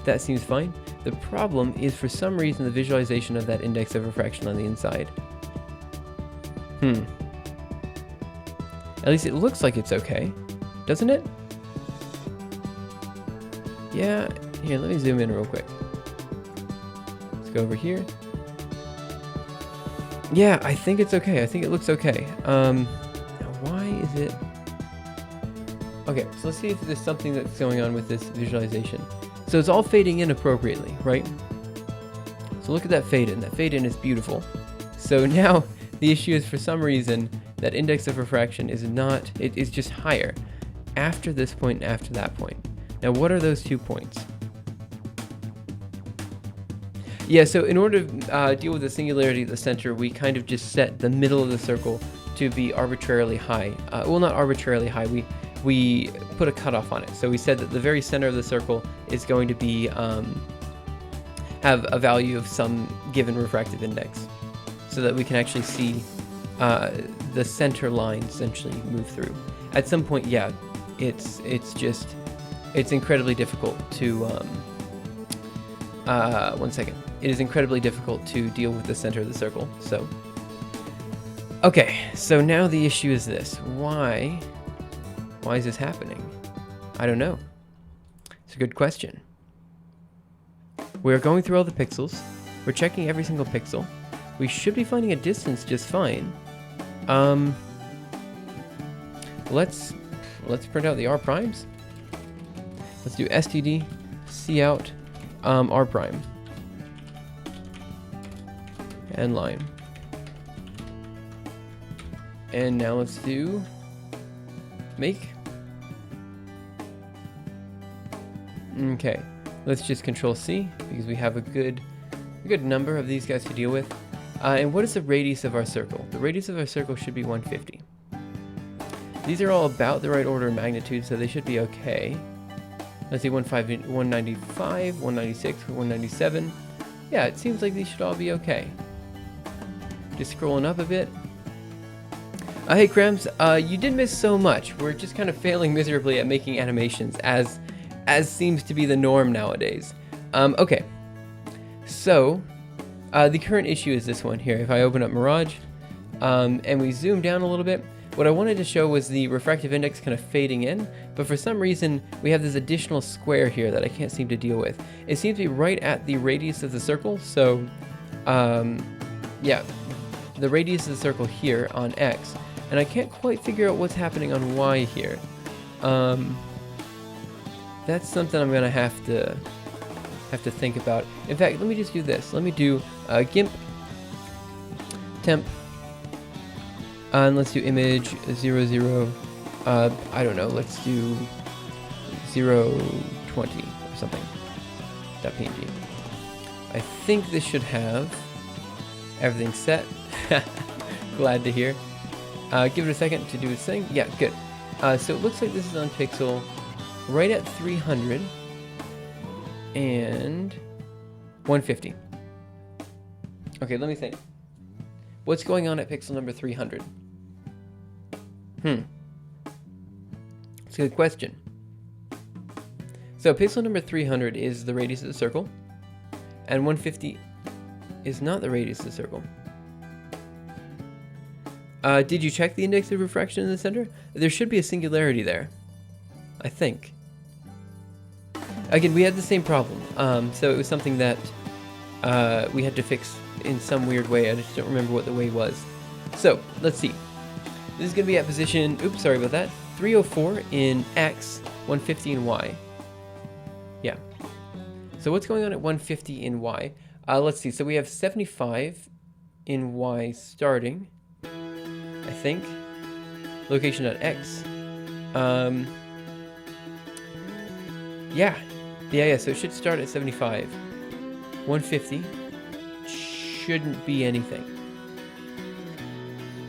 That seems fine. The problem is, for some reason, the visualization of that index of refraction on the inside. At least it looks like it's okay, doesn't it? Yeah, here, let me zoom in real quick. Let's go over here. Yeah, I think it's okay. I think it looks okay. Now why is it... Okay, so let's see if there's something that's going on with this visualization. So it's all fading in appropriately, right? So look at that fade in. That fade in is beautiful. So now the issue is, for some reason, that index of refraction is not, it is just higher after this point and after that point. Now what are those 2 points? Yeah, so in order to deal with the singularity at the center, we kind of just set the middle of the circle to be arbitrarily high. Well, not arbitrarily high, we put a cutoff on it. So we said that the very center of the circle is going to be, have a value of some given refractive index, so that we can actually see the center line essentially move through. At some point, yeah, it's incredibly difficult to, one second. It is incredibly difficult to deal with the center of the circle, so. Okay, so now the issue is this. Why is this happening? I don't know. It's a good question. We're going through all the pixels. We're checking every single pixel. We should be finding a distance just fine. Let's print out the R primes. Let's do std cout R prime and line. And now let's do make. Okay, let's just Control C because we have a good number of these guys to deal with. And what is the radius of our circle? The radius of our circle should be 150. These are all about the right order of magnitude, so they should be okay. Let's see, 195, 196, 197. Yeah, it seems like these should all be okay. Just scrolling up a bit. Hey Krams, you did miss so much. We're just kind of failing miserably at making animations, as seems to be the norm nowadays. Okay, so the current issue is this one here. If I open up Mirage and we zoom down a little bit, what I wanted to show was the refractive index kind of fading in, but for some reason we have this additional square here that I can't seem to deal with. It seems to be right at the radius of the circle, so yeah, the radius of the circle here on X, and I can't quite figure out what's happening on Y here. That's something I'm gonna have to think about. In fact, let me just do this. Let me do GIMP temp, and let's do image 00. I don't know. Let's do 020 or something. .png. I think this should have everything set. Glad to hear. Give it a second to do its thing. Yeah, good. So it looks like this is on pixel right at 300 and 150. Okay, let me think. What's going on at pixel number 300? It's a good question. So pixel number 300 is the radius of the circle, and 150 is not the radius of the circle. Did you check the index of refraction in the center? There should be a singularity there, I think. Again, we had the same problem, so it was something that we had to fix in some weird way. I just don't remember what the way was. So, let's see. This is going to be at position, oops, sorry about that, 304 in X, 150 in Y. Yeah. So what's going on at 150 in Y? Let's see, so we have 75 in Y starting, I think. Location at X. Yeah, so it should start at 75. 150 shouldn't be anything.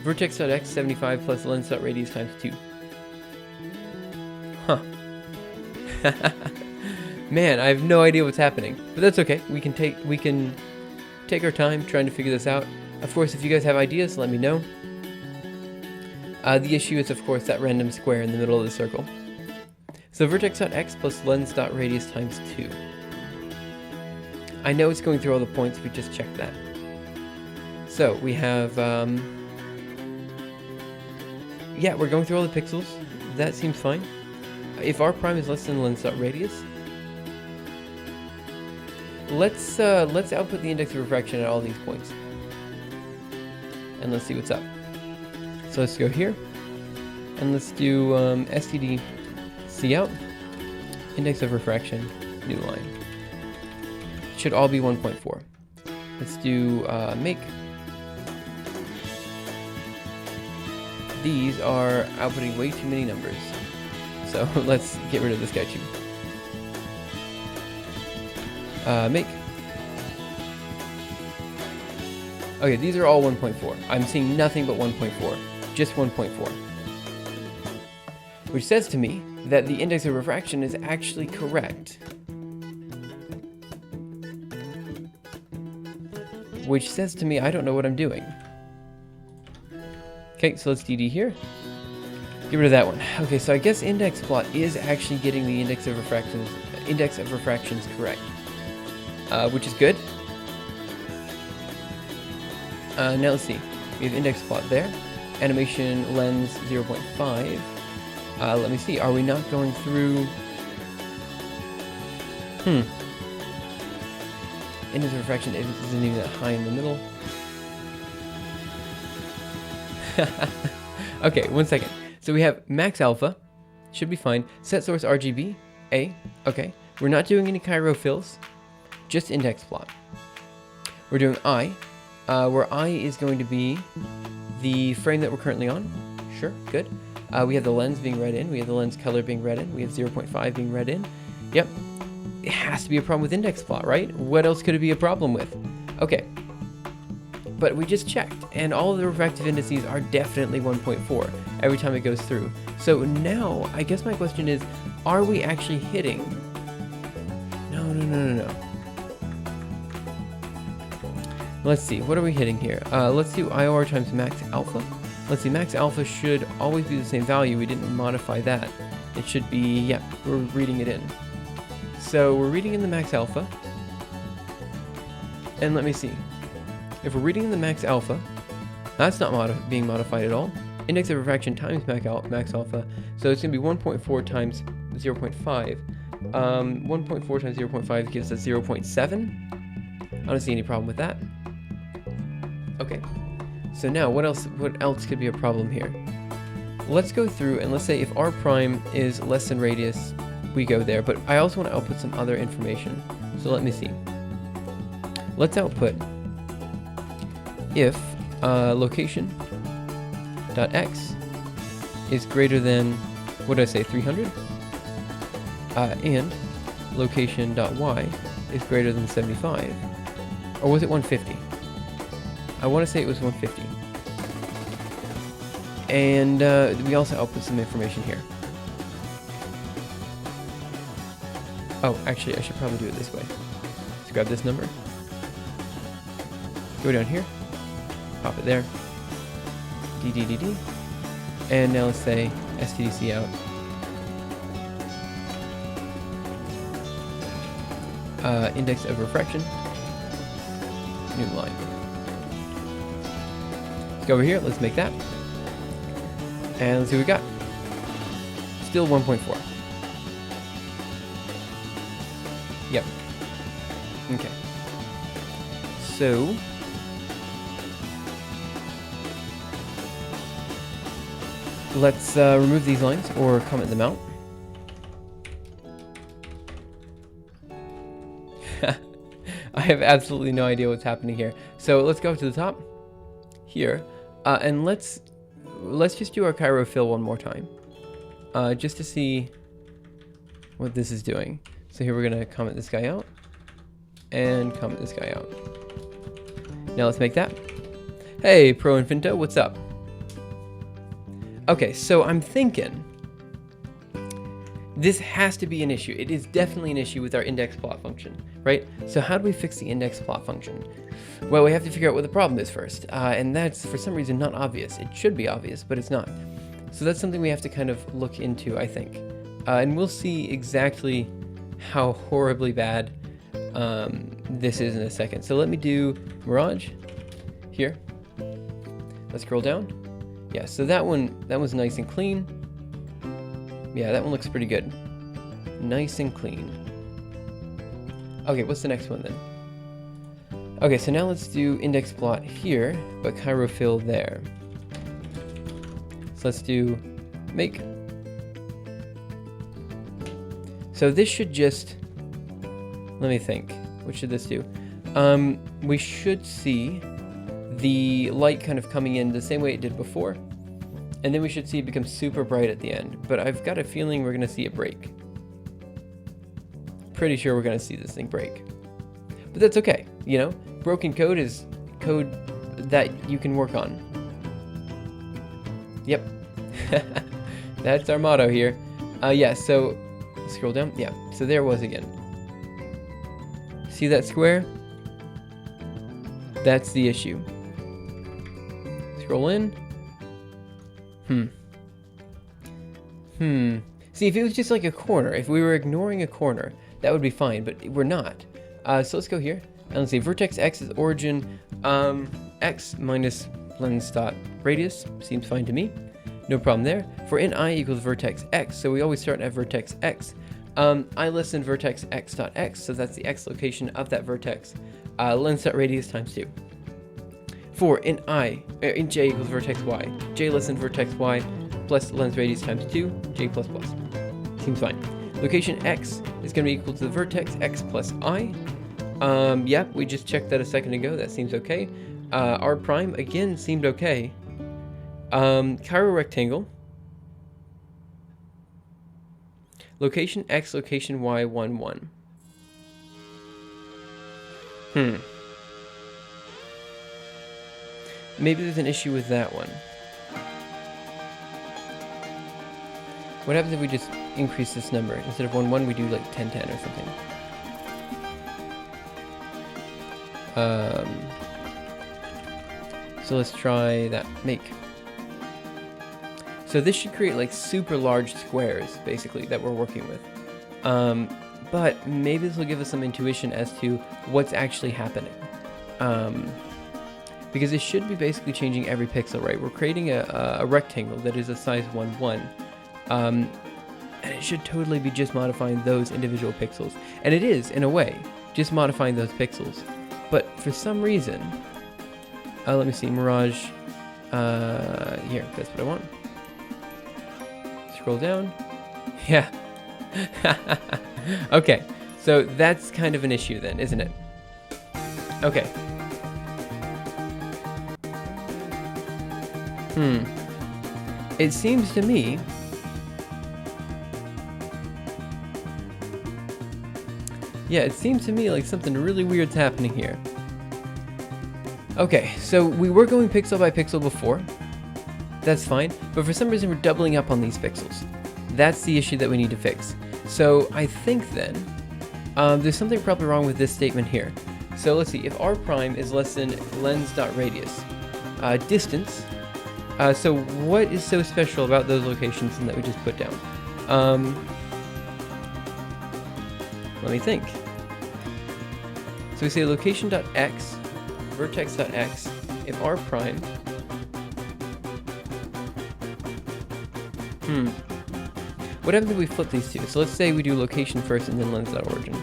Vertex.x 75 plus lens.radius times 2. Huh. Man, I have no idea what's happening, but that's okay. We can take our time trying to figure this out. Of course, if you guys have ideas, let me know. The issue is, of course, that random square in the middle of the circle. So vertex.x plus lens.radius times 2. I know it's going through all the points, we just checked that. So we have, yeah, we're going through all the pixels. That seems fine. If r prime is less than lens.radius, let's output the index of refraction at all these points. And let's see what's up. So let's go here, and let's do std cout, index of refraction, new line. It should all be 1.4. Let's do make. These are outputting way too many numbers. So let's get rid of this guy too. Make. Okay, these are all 1.4. I'm seeing nothing but 1.4. Just 1.4. Which says to me that the index of refraction is actually correct. Which says to me I don't know what I'm doing. Okay, so let's DD here. Get rid of that one. Okay, so I guess index plot is actually getting the index of refractions correct. Which is good. Now let's see. We have index plot there. Animation lens 0.5. Let me see. Are we not going through? Index of refraction isn't even that high in the middle. Okay, 1 second. So we have max alpha. Should be fine. Set source RGB. A. Okay. We're not doing any Cairo fills. Just index plot. We're doing I. Where I is going to be the frame that we're currently on. Sure, good. We have the lens being read in. We have the lens color being read in. We have 0.5 being read in. Yep. It has to be a problem with index plot, right? What else could it be a problem with? Okay. But we just checked, and all of the refractive indices are definitely 1.4 every time it goes through. So now, I guess my question is, are we actually hitting? No. Let's see, what are we hitting here? Let's do IOR times max alpha. Let's see, max alpha should always be the same value. We didn't modify that. It should be, yeah, we're reading it in. So we're reading in the max alpha. And let me see. If we're reading in the max alpha, that's not being modified at all. Index of refraction times max alpha. So it's going to be 1.4 times 0.5. 1.4 times 0.5 gives us 0.7. I don't see any problem with that. Okay. So now what else could be a problem here? Let's go through and let's say if r prime is less than radius, we go there. But I also want to output some other information. So let me see. Let's output if location dot x is greater than, what did I say, 300? And location dot y is greater than 75. Or was it 150? I want to say it was 150. And we also output some information here. Oh, actually, I should probably do it this way. Let's grab this number. Go down here. Pop it there. DDDD. And now let's say STDC out. Index of refraction. New line. Let's go over here. Let's make that. And let's see what we got. Still 1.4. Yep. Okay. So let's remove these lines or comment them out. I have absolutely no idea what's happening here. So let's go up to the top here, and let's just do our Cairo fill one more time, just to see what this is doing. So here we're gonna comment this guy out and comment this guy out. Now let's make that. Hey, Pro Infinito, what's up? Okay, so I'm thinking this has to be an issue. It is definitely an issue with our index plot function, right? So how do we fix the index plot function? Well, we have to figure out what the problem is first, and that's for some reason not obvious. It should be obvious, but it's not. So that's something we have to kind of look into, I think. And we'll see exactly how horribly bad this is in a second. So let me do Mirage here. Let's scroll down. Yeah, so that was nice and clean. Yeah, that one looks pretty good. Nice and clean. Okay, what's the next one then? Okay, so now let's do index plot here, but chirofill there. So let's do make. So this should just, let me think. What should this do? We should see the light kind of coming in the same way it did before. And then we should see it become super bright at the end. But I've got a feeling we're going to see it break. Pretty sure we're going to see this thing break. But that's okay, you know? Broken code is code that you can work on. Yep. That's our motto here. Yeah, so scroll down. Yeah, so there it was again. See that square? That's the issue. Scroll in. See, if it was just like a corner, if we were ignoring a corner, that would be fine, but we're not. So let's go here. And let's see, vertex x is origin, x minus lens dot radius, seems fine to me. No problem there. For in I equals vertex x, so we always start at vertex x. I less than vertex x dot x, so that's the x location of that vertex. Lens dot radius times 2. For in j equals vertex y, j less than vertex y plus lens radius times 2, j plus plus. Seems fine. Location x is going to be equal to the vertex x plus I. Yeah, we just checked that a second ago. That seems okay. R prime, again, seemed okay. Chiral rectangle. Location x, location y, 1, 1. Maybe there's an issue with that one. What happens if we just increase this number? Instead of 1, 1, we do like 10, 10 or something. So let's try that. Make. So this should create like super large squares, basically, that we're working with. But maybe this will give us some intuition as to what's actually happening. Because it should be basically changing every pixel, right? We're creating a rectangle that is a size 1, 1. And it should totally be just modifying those individual pixels. And it is, in a way, just modifying those pixels. But for some reason, let me see, Mirage, here, that's what I want. Scroll down. Yeah. Okay, so that's kind of an issue then, isn't it? Okay. It seems to me it seems to me like something really weird's happening here. Okay, so we were going pixel by pixel before. That's fine, but for some reason we're doubling up on these pixels. That's the issue that we need to fix. So I think then, there's something probably wrong with this statement here. So let's see, if r prime is less than lens.radius, distance, so what is so special about those locations that we just put down? Let me think. So we say location.x, vertex.x, if r prime. What happens if we flip these two? So let's say we do location first and then lens.origin.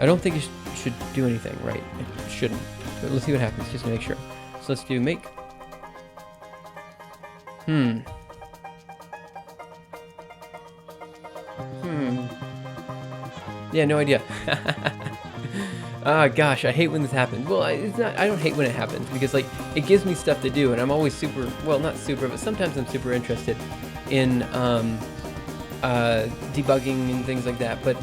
I don't think it should do anything, right? It shouldn't. But let's see what happens, just to make sure. So let's do make. Yeah, no idea. Gosh, I hate when this happens. Well, it's not. I don't hate when it happens because like it gives me stuff to do, and I'm always super. Well, not super, but sometimes I'm super interested in debugging and things like that. But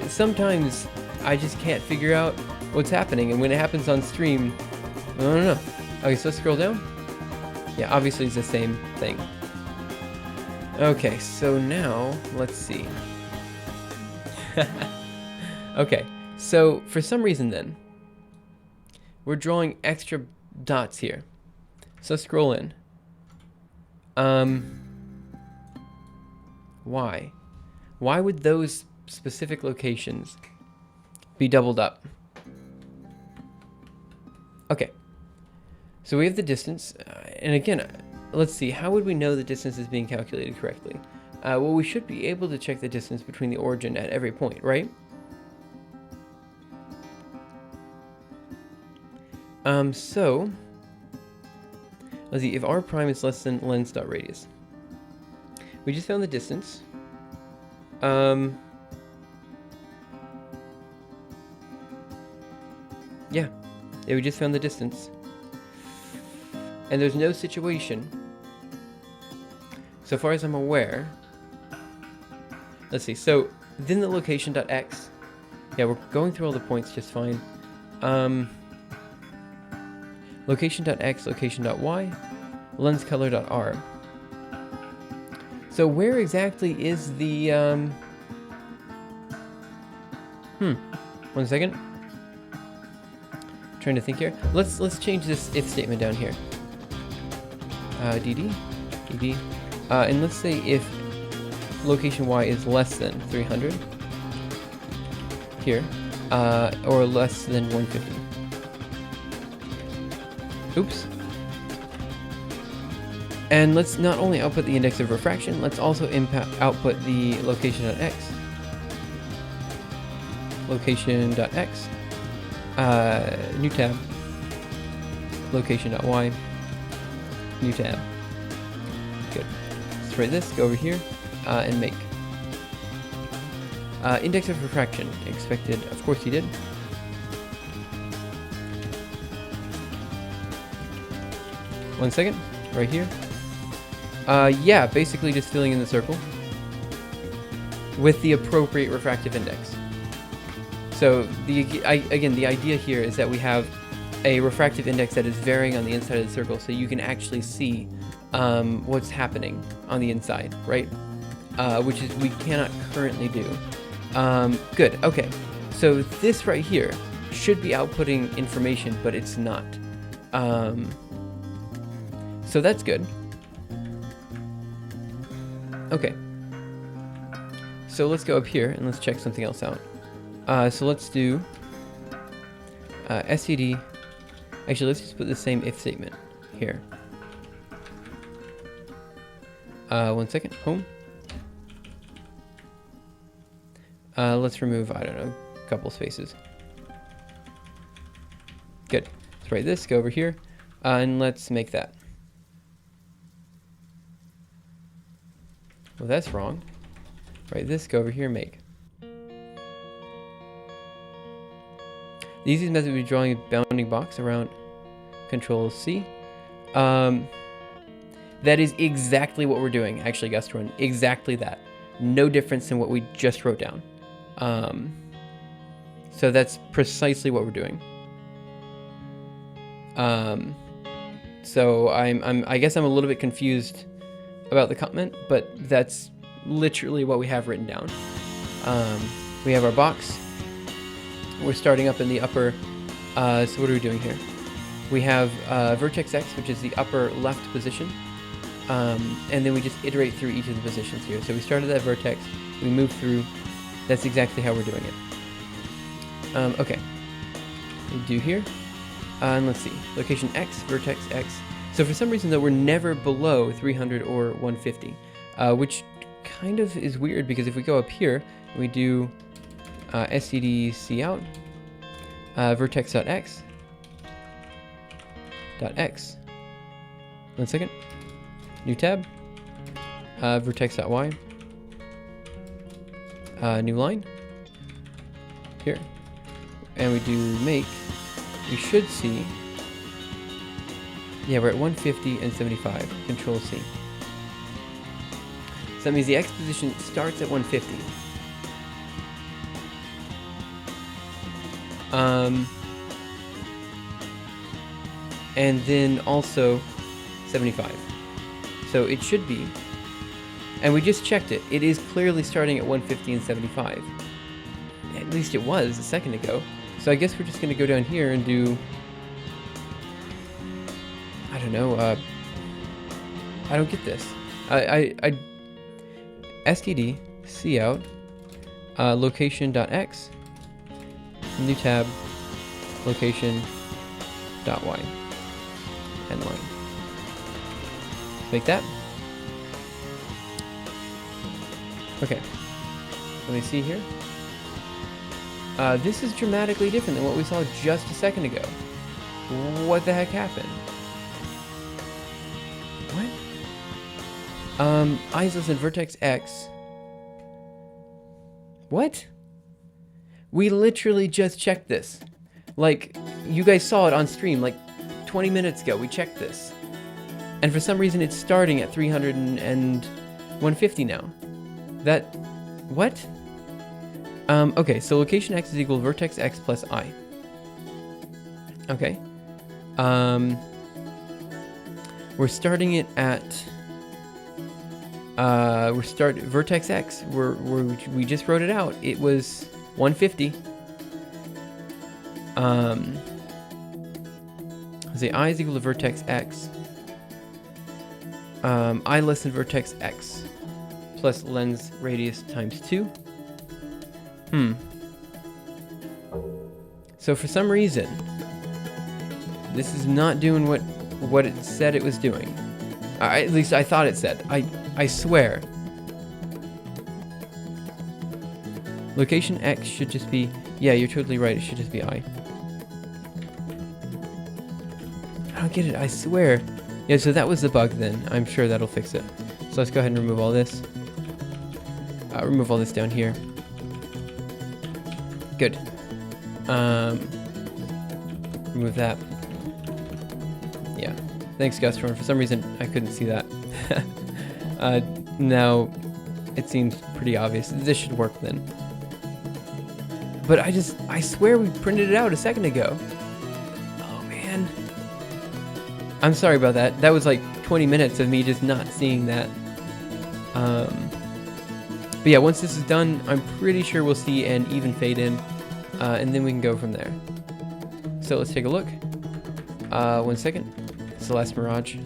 sometimes I just can't figure out what's happening, and when it happens on stream, I don't know. Okay, so let's scroll down. Yeah, obviously it's the same thing. Okay, so now let's see. Okay, so for some reason then, we're drawing extra dots here. So scroll in. Why? Why would those specific locations be doubled up? Okay. So we have the distance, and again, let's see, how would we know the distance is being calculated correctly? Well, we should be able to check the distance between the origin at every point, right? So, let's see, if r prime is less than lens.radius. We just found the distance. Yeah, we just found the distance. And there's no situation, so far as I'm aware. Let's see, so then the location.x, yeah, we're going through all the points just fine. Location.x, location.y, lens color.r. So where exactly is the, 1 second. Trying to think here. Let's change this if statement down here. dd, and let's say if location y is less than 300 here, or less than 150. Oops. And let's not only output the index of refraction, let's also output the location.x. Location.x, new tab, location.y, new tab. Good. Let's write this, go over here, and make. Index of refraction, expected, of course you did. One second, right here. Yeah, basically just filling in the circle with the appropriate refractive index. So again, the idea here is that we have a refractive index that is varying on the inside of the circle, so you can actually see what's happening on the inside, right? Which is we cannot currently do. Good, okay. So this right here should be outputting information, but it's not. So that's good. Okay. So let's go up here and let's check something else out. So let's do SED. Actually, let's just put the same if statement here. 1 second. Home. Let's remove, I don't know, a couple spaces. Good. Let's write this, go over here, and let's make that. Well, that's wrong. Write this, go over here, make. The easiest method would be drawing a bounding box around Control C. That is exactly what we're doing, actually, Gustrun. Exactly that. No difference in what we just wrote down. So that's precisely what we're doing. So I guess I'm a little bit confused about the comment, but that's literally what we have written down. We have our box. We're starting up in the upper, so what are we doing here? We have vertex X, which is the upper left position, and then we just iterate through each of the positions here. So we started at vertex, we move through. That's exactly how we're doing it. Okay, we do here, and let's see, location X, vertex X. So for some reason though, we're never below 300 or 150, which kind of is weird, because if we go up here, we do SCD out, vertex.x, .x. 1 second. New tab. Vertex.y. New line. Here. And we do make. We should see. Yeah, we're at 150 and 75. Control C. So that means the X position starts at 150. And then also 75. So it should be, and we just checked it, it is clearly starting at 150 and 75. At least it was a second ago. So I guess we're just going to go down here and do, I don't know, I don't get this. STD, cout, location.x, new tab, location.y, end line. Make that. Okay, let me see here. This is dramatically different than what we saw just a second ago. What the heck happened? What? Eyes less than vertex X. What? We literally just checked this. Like, you guys saw it on stream like 20 minutes ago. We checked this. And for some reason it's starting at 300 and 150 now. That, what? Okay, so location X is equal to vertex X plus I. Okay. We're starting it at vertex X. We just wrote it out. It was 150. Say I is equal to vertex X. I less than vertex X plus lens radius times 2. So for some reason, this is not doing what it said it was doing. At least I thought it said. I swear. Location X should just be... Yeah, you're totally right. It should just be I. I don't get it. I swear. Yeah, so that was the bug then. I'm sure that'll fix it. So let's go ahead and remove all this. Remove all this down here. Good. Remove that. Yeah. Thanks, Gustron. For some reason, I couldn't see that. Now, it seems pretty obvious. This should work then. But I swear we printed it out a second ago. Oh, man. I'm sorry about that. That was like 20 minutes of me just not seeing that. But yeah, once this is done, I'm pretty sure we'll see an even fade in, and then we can go from there. So let's take a look. 1 second. It's the last mirage.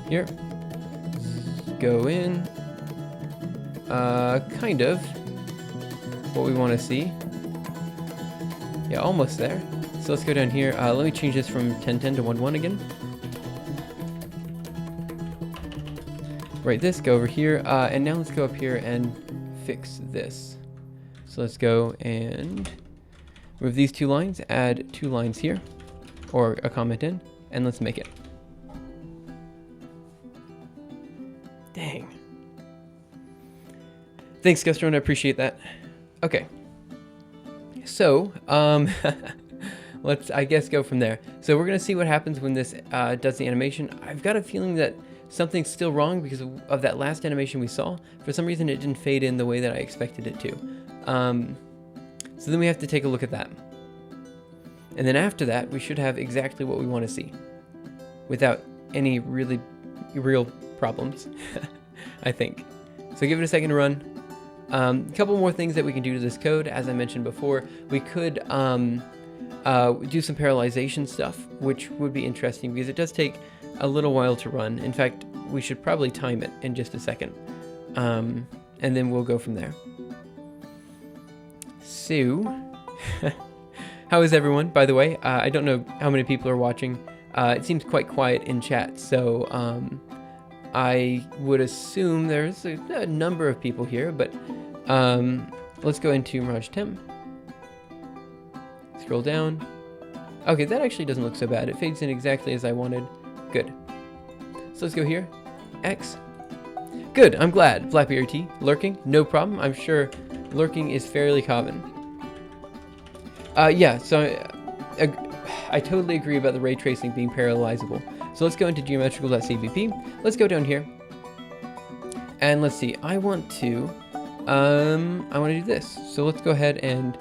Here. Go in. Kind of what we want to see. Yeah, almost there. So let's go down here. Let me change this from 1010 to 11 again. Right, this, go over here, and now let's go up here and fix this. So let's go and remove these 2 lines, add 2 lines here, or a comment in, and let's make it. Dang. Thanks, Gustron, I appreciate that. Okay. So, let's, I guess, go from there. So we're going to see what happens when this does the animation. I've got a feeling that something's still wrong because of that last animation we saw. For some reason, it didn't fade in the way that I expected it to. So then we have to take a look at that. And then after that, we should have exactly what we want to see without any really real problems, I think. So give it a second to run. A couple more things that we can do to this code. As I mentioned before, we could do some parallelization stuff, which would be interesting because it does take a little while to run. In fact, we should probably time it in just a second. And then we'll go from there. So, how is everyone, by the way? I don't know how many people are watching. It seems quite quiet in chat, so I would assume there's a number of people here, but let's go into Mirage Temp. Scroll down. Okay, that actually doesn't look so bad. It fades in exactly as I wanted. Good. So let's go here. X. Good, I'm glad. Flappy RT. Lurking, no problem. I'm sure lurking is fairly common. Yeah, so I totally agree about the ray tracing being parallelizable. So let's go into geometrical.cbp. Let's go down here. And let's see, I want to do this. So let's go ahead and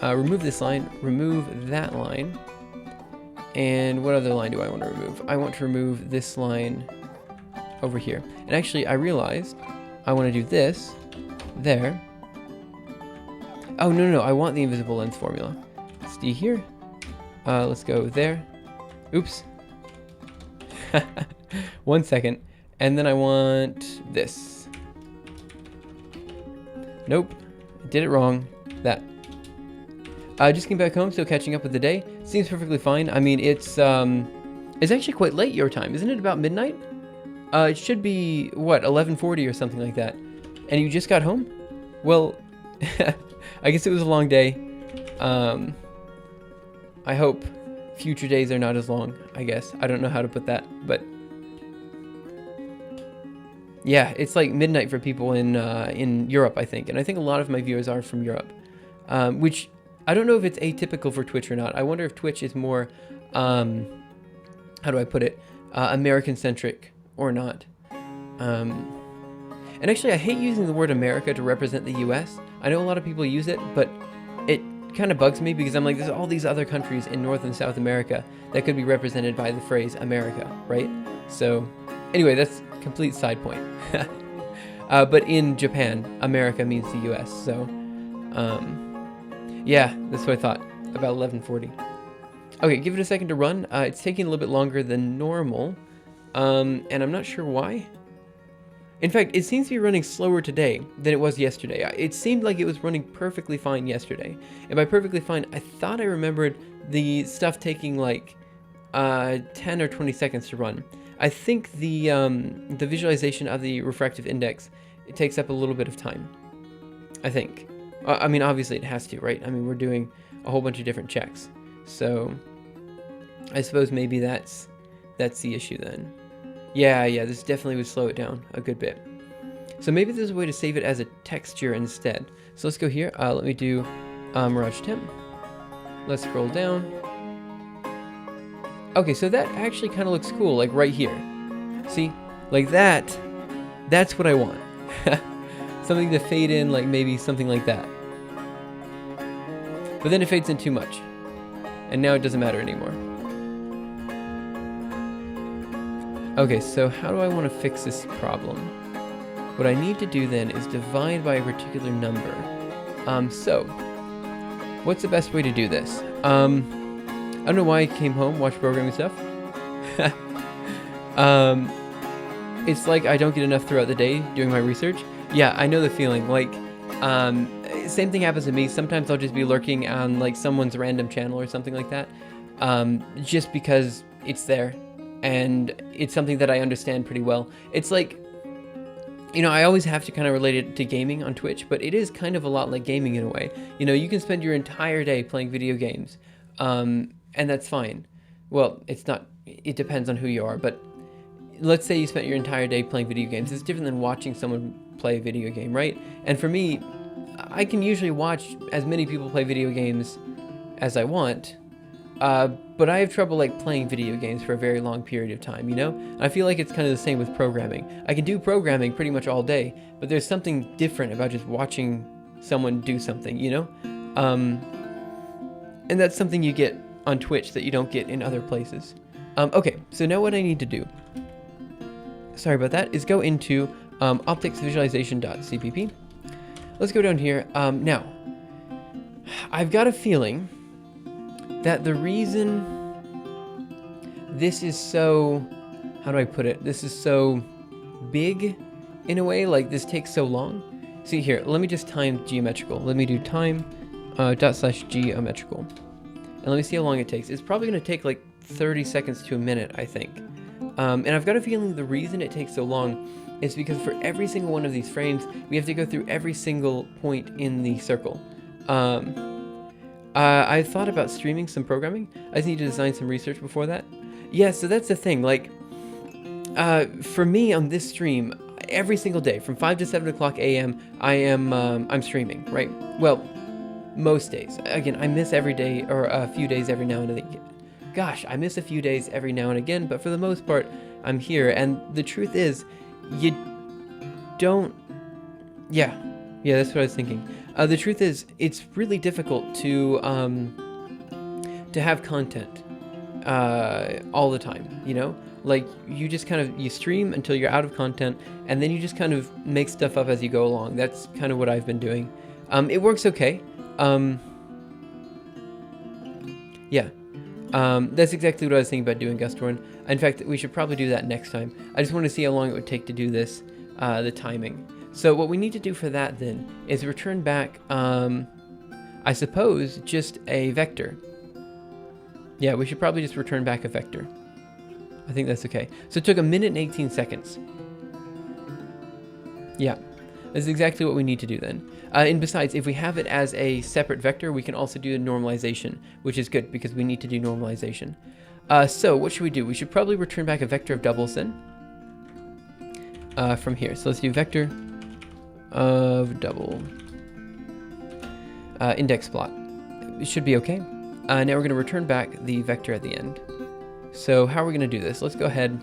remove this line, remove that line. And what other line do I want to remove? I want to remove this line over here. And actually, I realized I want to do this there. Oh, no, I want the invisible lens formula. Let's see here. Let's go there. Oops. 1 second. And then I want this. Nope. I did it wrong. That. Just came back home, still catching up with the day. Seems perfectly fine. I mean, it's actually quite late your time. Isn't it about midnight? It should be, what, 11:40 or something like that. And you just got home? Well, I guess it was a long day. I hope future days are not as long, I guess. I don't know how to put that, but yeah, it's like midnight for people in Europe, I think. And I think a lot of my viewers are from Europe, which I don't know if it's atypical for Twitch or not. I wonder if Twitch is more, how do I put it, American-centric or not. And actually, I hate using the word America to represent the US. I know a lot of people use it, but it kind of bugs me because I'm like, there's all these other countries in North and South America that could be represented by the phrase America, right? So anyway, that's a complete side point. But in Japan, America means the US. So yeah, that's what I thought, about 11:40. Okay, give it a second to run. It's taking a little bit longer than normal, and I'm not sure why. In fact, it seems to be running slower today than it was yesterday. It seemed like it was running perfectly fine yesterday. And by perfectly fine, I thought I remembered the stuff taking like 10 or 20 seconds to run. I think the visualization of the refractive index, it takes up a little bit of time, I think. I mean, obviously it has to, right? I mean, we're doing a whole bunch of different checks. So I suppose maybe that's the issue then. Yeah, this definitely would slow it down a good bit. So maybe there's a way to save it as a texture instead. So let's go here. Let me do Mirage Temp. Let's scroll down. Okay, so that actually kind of looks cool, like right here. See? Like that. That's what I want. Something to fade in, like maybe something like that. But then it fades in too much. And now it doesn't matter anymore. Okay, so how do I want to fix this problem? What I need to do then is divide by a particular number. So, what's the best way to do this? I don't know why I came home, watched programming stuff. It's like I don't get enough throughout the day doing my research. Yeah, I know the feeling. Like, same thing happens to me. Sometimes I'll just be lurking on like someone's random channel or something like that, just because it's there. And it's something that I understand pretty well. It's like, you know, I always have to kind of relate it to gaming on Twitch, but it is kind of a lot like gaming in a way. You know, you can spend your entire day playing video games, and that's fine. Well, it's not, it depends on who you are, but let's say you spent your entire day playing video games. It's different than watching someone play a video game, right? And for me, I can usually watch as many people play video games as I want, but I have trouble like playing video games for a very long period of time, you know? I feel like it's kind of the same with programming. I can do programming pretty much all day, but there's something different about just watching someone do something, you know? And that's something you get on Twitch that you don't get in other places. Okay, so now what I need to do, sorry about that, is go into opticsvisualization.cpp. Let's go down here. Now, I've got a feeling that the reason this is so, how do I put it? This is so big in a way, like this takes so long. See here, let me just time geometrical. Let me do time /geometrical. And let me see how long it takes. It's probably going to take like 30 seconds to a minute, I think. And I've got a feeling the reason it takes so long is because for every single one of these frames, we have to go through every single point in the circle. I thought about streaming some programming. I just need to design some research before that. Yeah, so that's the thing. Like, for me on this stream, every single day from 5 to 7 o'clock a.m., I'm streaming, right? Well, most days. Again, I miss every day or a few days every now and again. Gosh, I miss a few days every now and again, but for the most part, I'm here. And the truth is, you don't. Yeah, that's what I was thinking. The truth is, it's really difficult to have content all the time, you know? Like, you just kind of, you stream until you're out of content, and then you just kind of make stuff up as you go along. That's kind of what I've been doing. It works okay. Yeah. That's exactly what I was thinking about doing, Gustorn. In fact, we should probably do that next time. I just want to see how long it would take to do this, the timing. So what we need to do for that then is return back, I suppose, just a vector. Yeah, we should probably just return back a vector. I think that's okay. So it took 1 minute and 18 seconds. Yeah, that's exactly what we need to do then. And besides, if we have it as a separate vector, we can also do a normalization, which is good because we need to do normalization. So what should we do? We should probably return back a vector of doubles then. From here. So let's do vector of double. Index plot. It should be okay. Now we're going to return back the vector at the end. So how are we going to do this? Let's go ahead.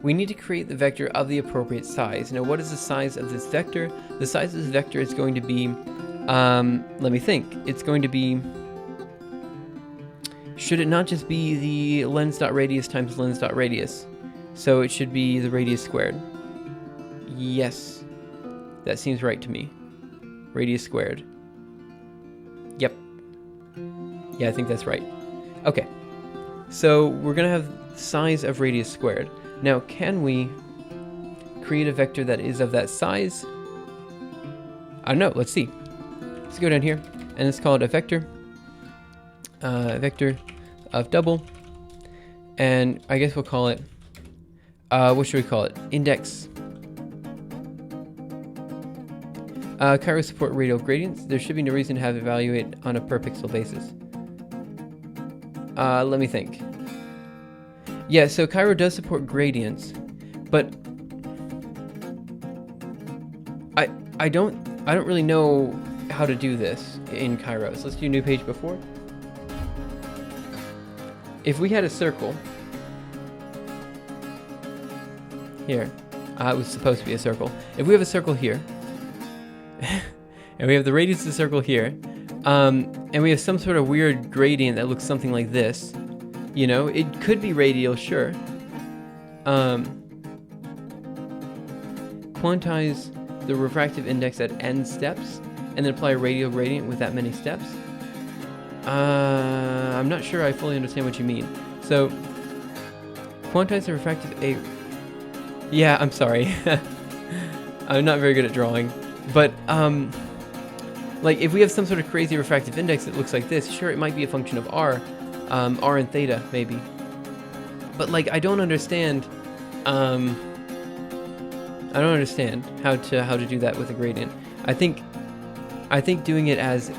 We need to create the vector of the appropriate size. Now what is the size of this vector? The size of this vector is going to be, let me think. It's going to be, should it not just be the lens.radius times lens.radius? So it should be the radius squared. Yes, that seems right to me. Radius squared. Yep. Yeah, I think that's right. Okay. So we're going to have size of radius squared. Now, can we create a vector that is of that size? I don't know. Let's see. Let's go down here and let's call it a vector. Vector of double. And I guess we'll call it, what should we call it? Index. Cairo support radial gradients. There should be no reason to have it evaluate on a per pixel basis. Let me think. Yeah, so Cairo does support gradients, but I don't really know how to do this in Cairo. So let's do new page before. If we had a circle here, it was supposed to be a circle. If we have a circle here, and we have the radius of the circle here, and we have some sort of weird gradient that looks something like this, you know, it could be radial, sure. Quantize the refractive index at n steps, and then apply a radial gradient with that many steps. I'm not sure I fully understand what you mean. So, quantize the refractive yeah, I'm sorry. I'm not very good at drawing. But, like, if we have some sort of crazy refractive index that looks like this, sure, it might be a function of r, r and theta, maybe. But, like, I don't understand how to do that with a gradient. I think doing it as,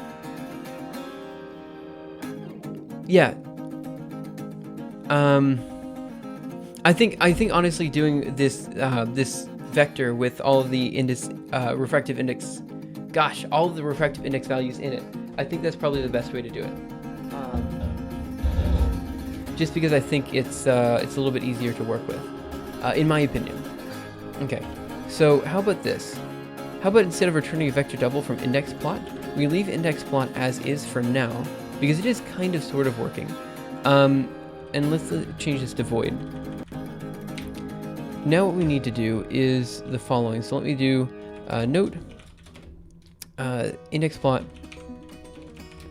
yeah. I think honestly doing this this vector with all of the refractive index, gosh, all of the refractive index values in it, I think that's probably the best way to do it. Just because I think it's a little bit easier to work with, in my opinion. Okay, so how about this? How about instead of returning a vector double from index plot, we leave index plot as is for now, because it is kind of sort of working. And let's change this to void. Now what we need to do is the following. So let me do note index plot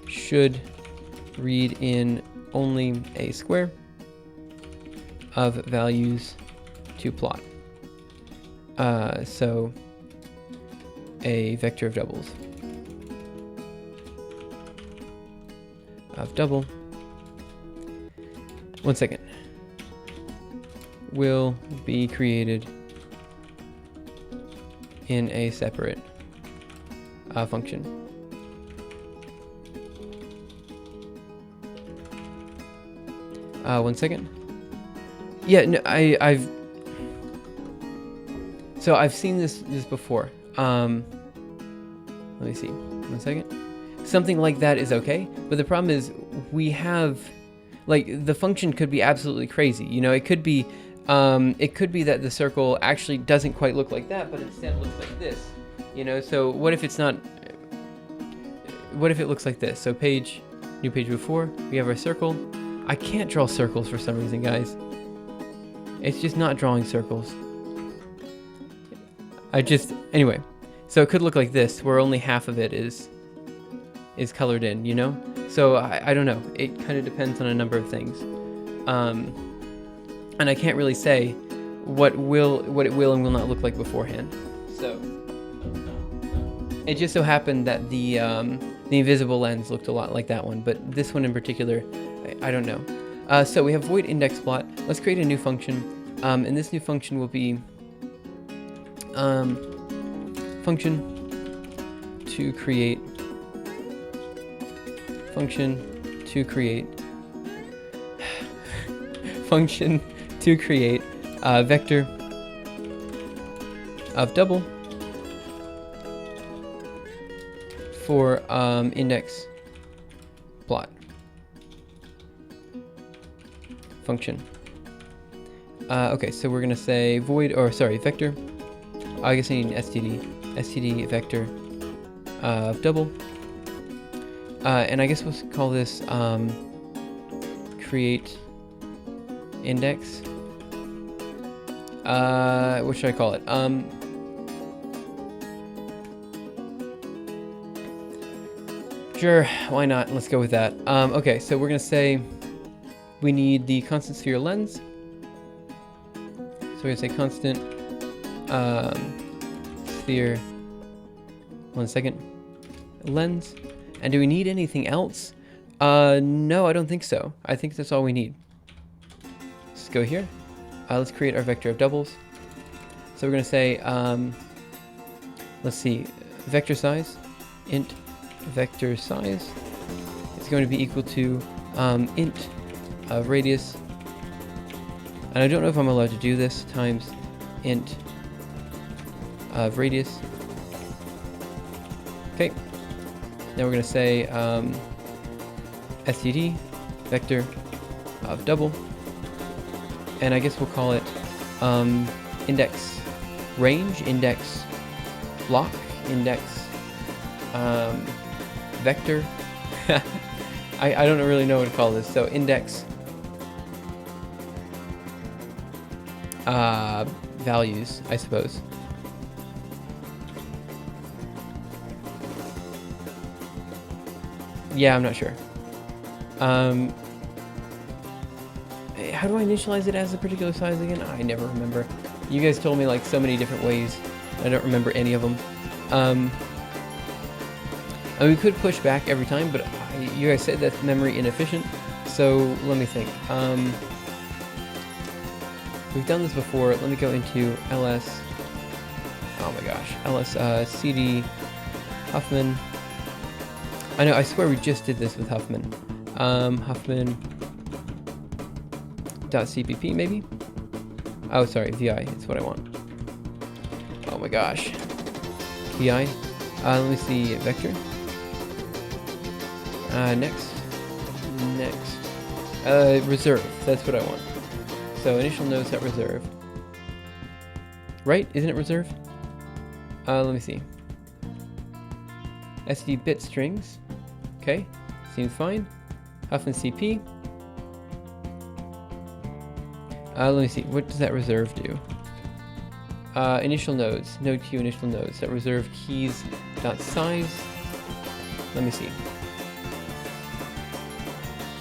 should read in only a square of values to plot. So a vector of doubles of double. 1 second. Will be created in a separate function. One second. Yeah, no, I've seen this before. Let me see. 1 second. Something like that is okay, but the problem is we have, like, the function could be absolutely crazy. You know, it could be that the circle actually doesn't quite look like that, but instead looks like this. You know, so what if it's not? What if it looks like this? So new page before, we have our circle. I can't draw circles for some reason, guys. It's just not drawing circles. Anyway, so it could look like this, where only half of it is colored in, you know? So I don't know. It kind of depends on a number of things. And I can't really say what it will and will not look like beforehand. So It just so happened that the invisible lens looked a lot like that one, but this one in particular, I don't know. So we have void index plot. Let's create a new function, and this new function will be function to create function to create function to create a vector of double for index plot function. Okay, so we're gonna say void, or sorry, vector. I guess I need an std vector of double, and I guess we'll call this create index. What should I call it? Sure, why not? Let's go with that. Okay, so we're gonna say we need the constant sphere lens. So we're gonna say constant sphere, 1 second, lens. And do we need anything else? No, I don't think so. I think that's all we need. Let's go here. Let's create our vector of doubles. So we're gonna say, let's see, vector size, int vector size is going to be equal to int radius, and I don't know if I'm allowed to do this, times int radius. Okay, now we're going to say std vector of double, and I guess we'll call it index range, index block, index vector. I don't really know what to call this. So index values, I suppose. Yeah, I'm not sure. How do I initialize it as a particular size again? I never remember. You guys told me like so many different ways. I don't remember any of them. And we could push back every time, but you guys said that's memory inefficient. So let me think. We've done this before. Let me go into ls. Oh my gosh, ls cd Huffman. I know. I swear we just did this with Huffman. Huffman.cpp maybe. Oh, sorry, vi. It's what I want. Oh my gosh. Vi. Let me see vector. Next. Reserve. That's what I want. So initial nodes at reserve. Right? Isn't it reserve? Let me see. SD bit strings. Okay. Seems fine. Huffman CP. Let me see. What does that reserve do? Initial nodes. Node queue initial nodes. That reserve keys dot size. Let me see.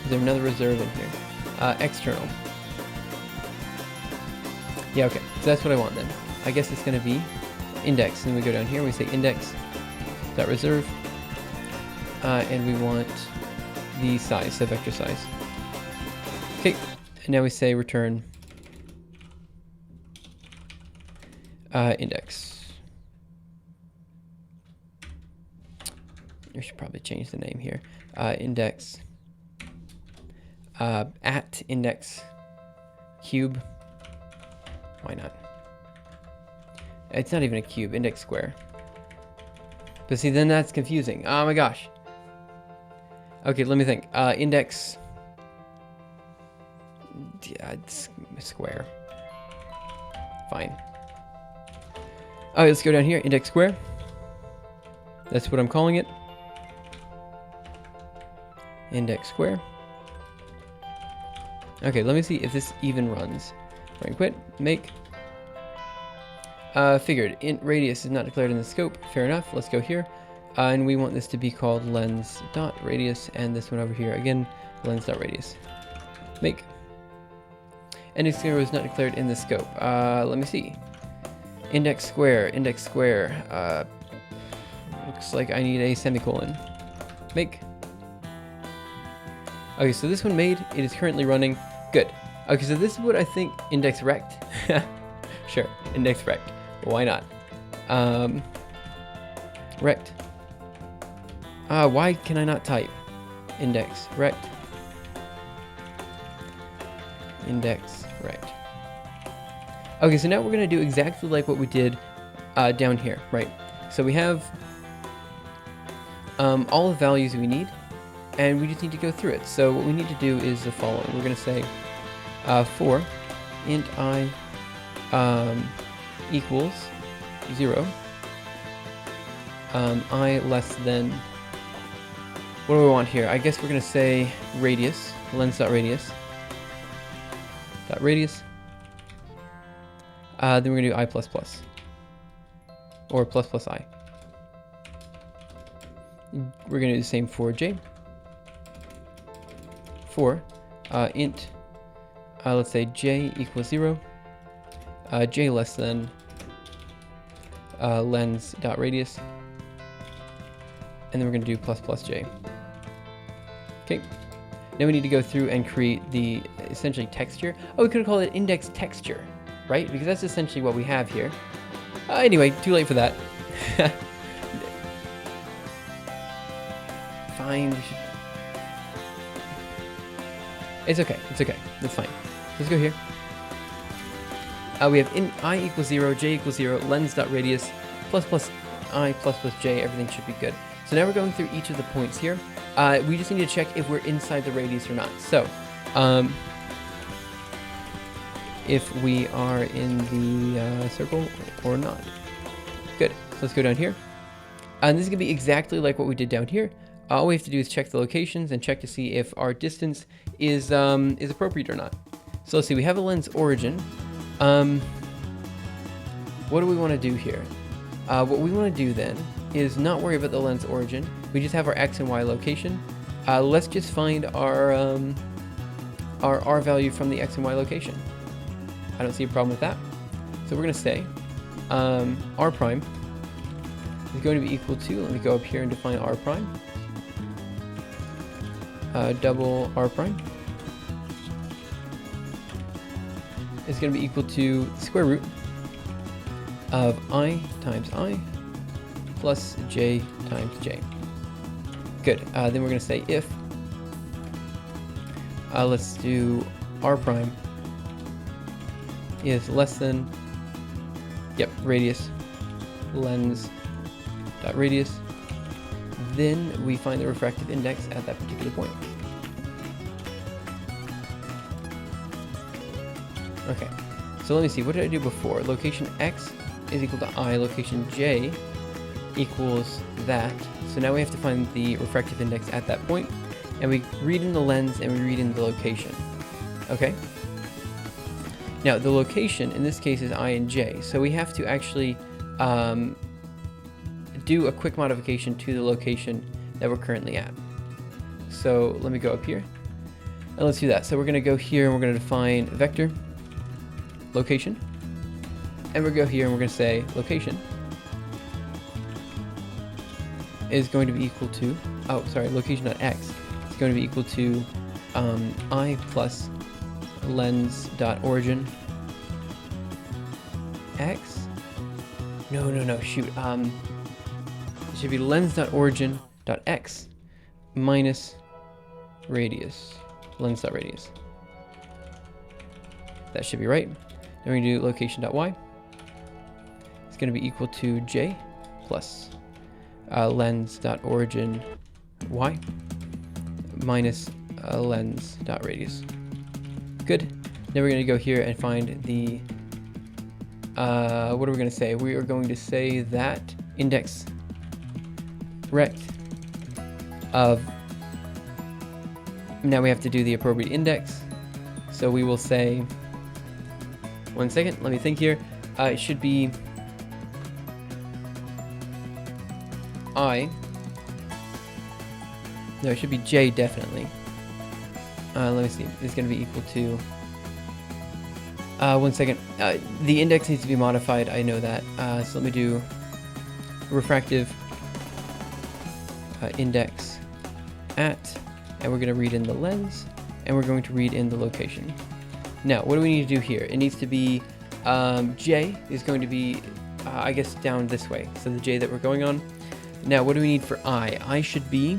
Is there another reserve in here? External. Yeah, okay. So that's what I want then. I guess it's going to be index. And we go down here. We say index dot reserve. And we want the size, the vector size. Okay. And now we say return index. We should probably change the name here. Index at index cube. Why not? It's not even a cube, index square. But see, then that's confusing. Oh my gosh. Okay, let me think. Index. Yeah, it's square. Fine. Alright, let's go down here. Index square. That's what I'm calling it. Index square. Okay, let me see if this even runs. Right, quit. Make. Figured. Int radius is not declared in the scope. Fair enough. Let's go here. And we want this to be called lens.radius. And this one over here, again, lens.radius. Make. Index square was not declared in the scope. Let me see. Index square. Looks like I need a semicolon. Make. Okay, so this one made. It is currently running. Good. Okay, so this is what I think index rect. Sure, index rect. Why not? Rect. Why can I not type? Index rect. Index rect. Okay, so now we're going to do exactly like what we did down here, right? So we have all the values we need, and we just need to go through it. So what we need to do is the following. We're going to say for int I equals 0, I less than, what do we want here? I guess we're going to say radius, lens.radius, radius. Then we're going to do I++, or plus I. We're going to do the same for j. For int, let's say j equals 0, j less than lens.radius, and then we're going to do plus j. Okay. Now we need to go through and create the essentially texture. Oh, we could call it index texture, right? Because that's essentially what we have here. Anyway, too late for that. Fine. It's okay. It's okay. That's fine. Let's go here. We have int I equals 0, j equals 0, lens.radius, plus I plus j. Everything should be good. So now we're going through each of the points here. We just need to check if we're inside the radius or not. So, if we are in the circle or not. Good. So let's go down here. And this is going to be exactly like what we did down here. All we have to do is check the locations and check to see if our distance is appropriate or not. So let's see. We have a lens origin. What do we want to do here? What we want to do then is not worry about the lens origin. We just have our x and y location. Let's just find our r value from the x and y location. I don't see a problem with that. So we're going to say r prime is going to be equal to, let me go up here and define r prime. Double r prime is going to be equal to the square root of I times I plus j times j. Good. Then we're going to say if, let's do r prime is less than, radius, lens dot radius, then we find the refractive index at that particular point. Okay, so let me see, what did I do before? Location x is equal to I, location j equals that. So now we have to find the refractive index at that point, and we read in the lens and we read in the location. Okay? Now the location in this case is I and j, so we have to actually do a quick modification to the location that we're currently at. So let me go up here and let's do that. So we're going to go here and we're going to define vector location, and we'll go here and we're going to say location is going to be equal to, location.x is going to be equal to I plus lens.origin x. No, shoot. It should be lens.origin.x minus radius, lens.radius. That should be right. Then we're going to do location.y. It's going to be equal to j plus lens.origin y minus lens.radius. Good. Then we're going to go here and find the, what are we going to say? We are going to say that index rect of, now we have to do the appropriate index. So we will say, one second, let me think here. It should be I. No, it should be j definitely. Let me see. It's going to be equal to. One second. The index needs to be modified. I know that. So let me do refractive index at, and we're going to read in the lens, and we're going to read in the location. Now, what do we need to do here? It needs to be, J is going to be, I guess, down this way. So the J that we're going on. Now, what do we need for I? I should be,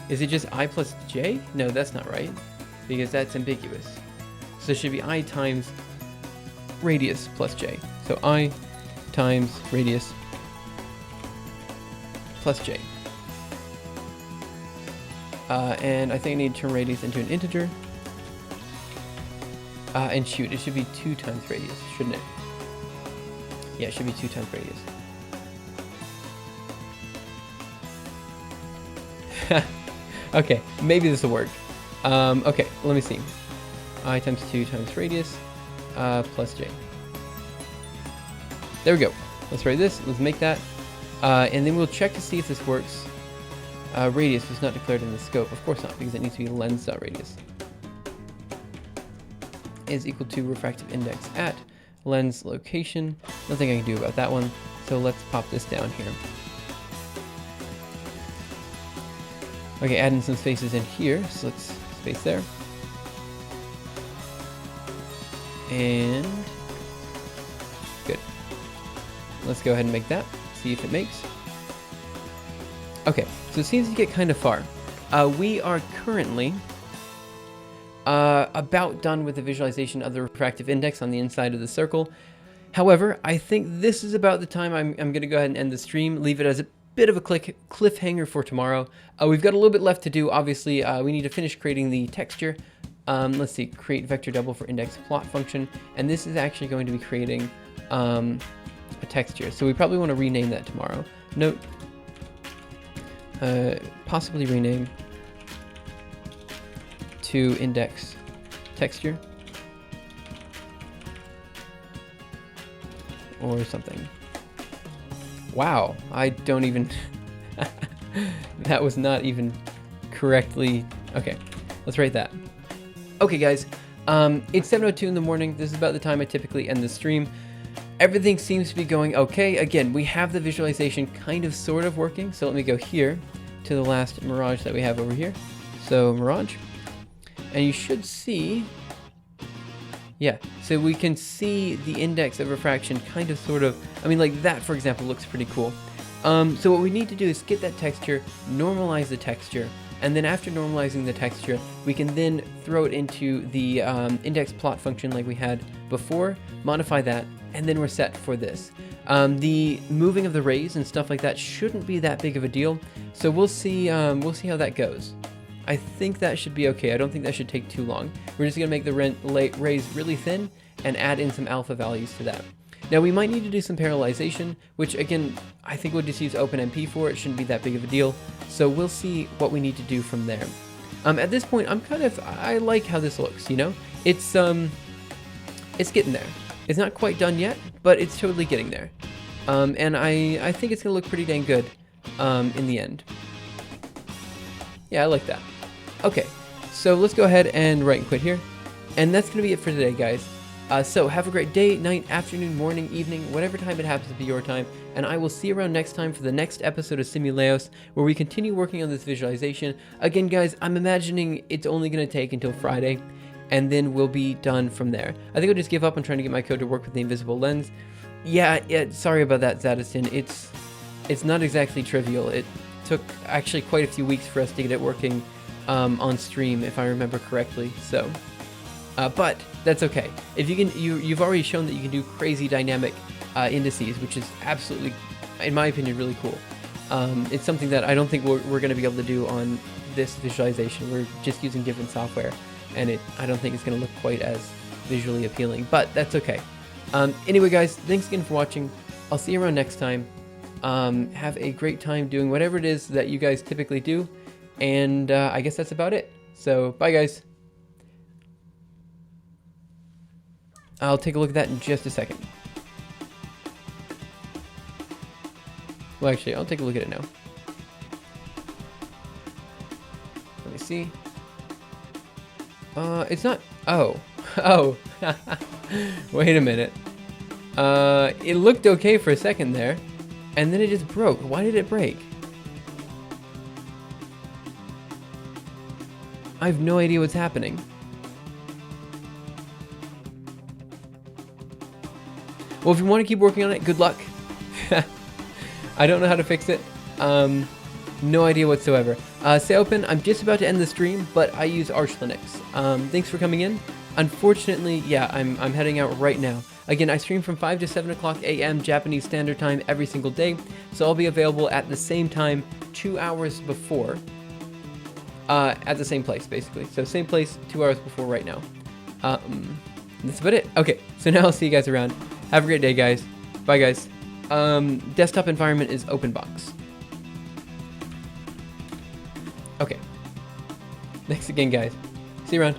is it just I plus J? No, that's not right, because that's ambiguous. So it should be I times radius plus J. So I times radius plus J. And I think I need to turn radius into an integer. And shoot, it should be 2 times radius, shouldn't it? Yeah, it should be 2 times radius. Okay, maybe this will work. Okay, let me see. I times 2 times radius plus J. There we go. Let's write this. Let's make that. And then we'll check to see if this works. Radius was not declared in the scope. Of course not, because it needs to be lens.radius. Is equal to refractive index at lens location. Nothing I can do about that one. So let's pop this down here. Okay, add in some spaces in here. So let's space there. And good. Let's go ahead and make that. See if it makes. Okay, so it seems to get kind of far. We are currently about done with the visualization of the refractive index on the inside of the circle. However, I think this is about the time I'm going to go ahead and end the stream, leave it as a bit of a cliffhanger for tomorrow. We've got a little bit left to do. Obviously, we need to finish creating the texture. Let's see, create vector double for index plot function. And this is actually going to be creating a texture. So we probably want to rename that tomorrow. Note, possibly rename to index texture or something. Wow, I don't even that was not even correctly. Okay, let's write that. Okay guys, it's 7:02 in the morning. This is about the time I typically end the stream. Everything seems to be going okay. Again, we have the visualization kind of sort of working. So let me go here to the last mirage that we have over here. So mirage, and you should see, yeah, so we can see the index of refraction kind of sort of, I mean, like that, for example, looks pretty cool. So what we need to do is get that texture, normalize the texture, and then after normalizing the texture, we can then throw it into the index plot function like we had before, modify that, and then we're set for this. The moving of the rays and stuff like that shouldn't be that big of a deal, so we'll see how that goes. I think that should be okay. I don't think that should take too long. We're just gonna make the rays really thin and add in some alpha values to that. Now we might need to do some parallelization, which again, I think we'll just use OpenMP for. It shouldn't be that big of a deal. So we'll see what we need to do from there. At this point, I like how this looks, you know? It's getting there. It's not quite done yet, but it's totally getting there. And I think it's gonna look pretty dang good in the end. Yeah, I like that. Okay, so let's go ahead and write and quit here. And that's gonna be it for today, guys. So have a great day, night, afternoon, morning, evening, whatever time it happens to be your time. And I will see you around next time for the next episode of Simuleos, where we continue working on this visualization. Again, guys, I'm imagining it's only gonna take until Friday, and then we'll be done from there. I think I'll just give up on trying to get my code to work with the invisible lens. Yeah, sorry about that, Zadiston. It's not exactly trivial. It took actually quite a few weeks for us to get it working on stream, if I remember correctly. So, but that's okay. If you can, you've already shown that you can do crazy dynamic indices, which is absolutely, in my opinion, really cool. It's something that I don't think we're going to be able to do on this visualization. We're just using different software, and I don't think it's going to look quite as visually appealing. But that's okay. Anyway, guys, thanks again for watching. I'll see you around next time. Have a great time doing whatever it is that you guys typically do, and I guess that's about it. So bye, guys. I'll take a look at that in just a second. Well, actually, I'll take a look at it now. Let me see. It's not, oh, wait a minute. It looked okay for a second there. And then it just broke. Why did it break? I have no idea what's happening. Well, if you want to keep working on it, good luck. I don't know how to fix it. No idea whatsoever. Stay open. I'm just about to end the stream, but I use Arch Linux. Thanks for coming in. Unfortunately, yeah, I'm heading out right now. Again, I stream from 5 to 7 o'clock a.m. Japanese Standard Time every single day, so I'll be available at the same time 2 hours before. At the same place, basically. So same place, 2 hours before right now. That's about it. Okay, so now I'll see you guys around. Have a great day, guys. Bye, guys. Desktop environment is OpenBox. Okay. Thanks again, guys. See you around.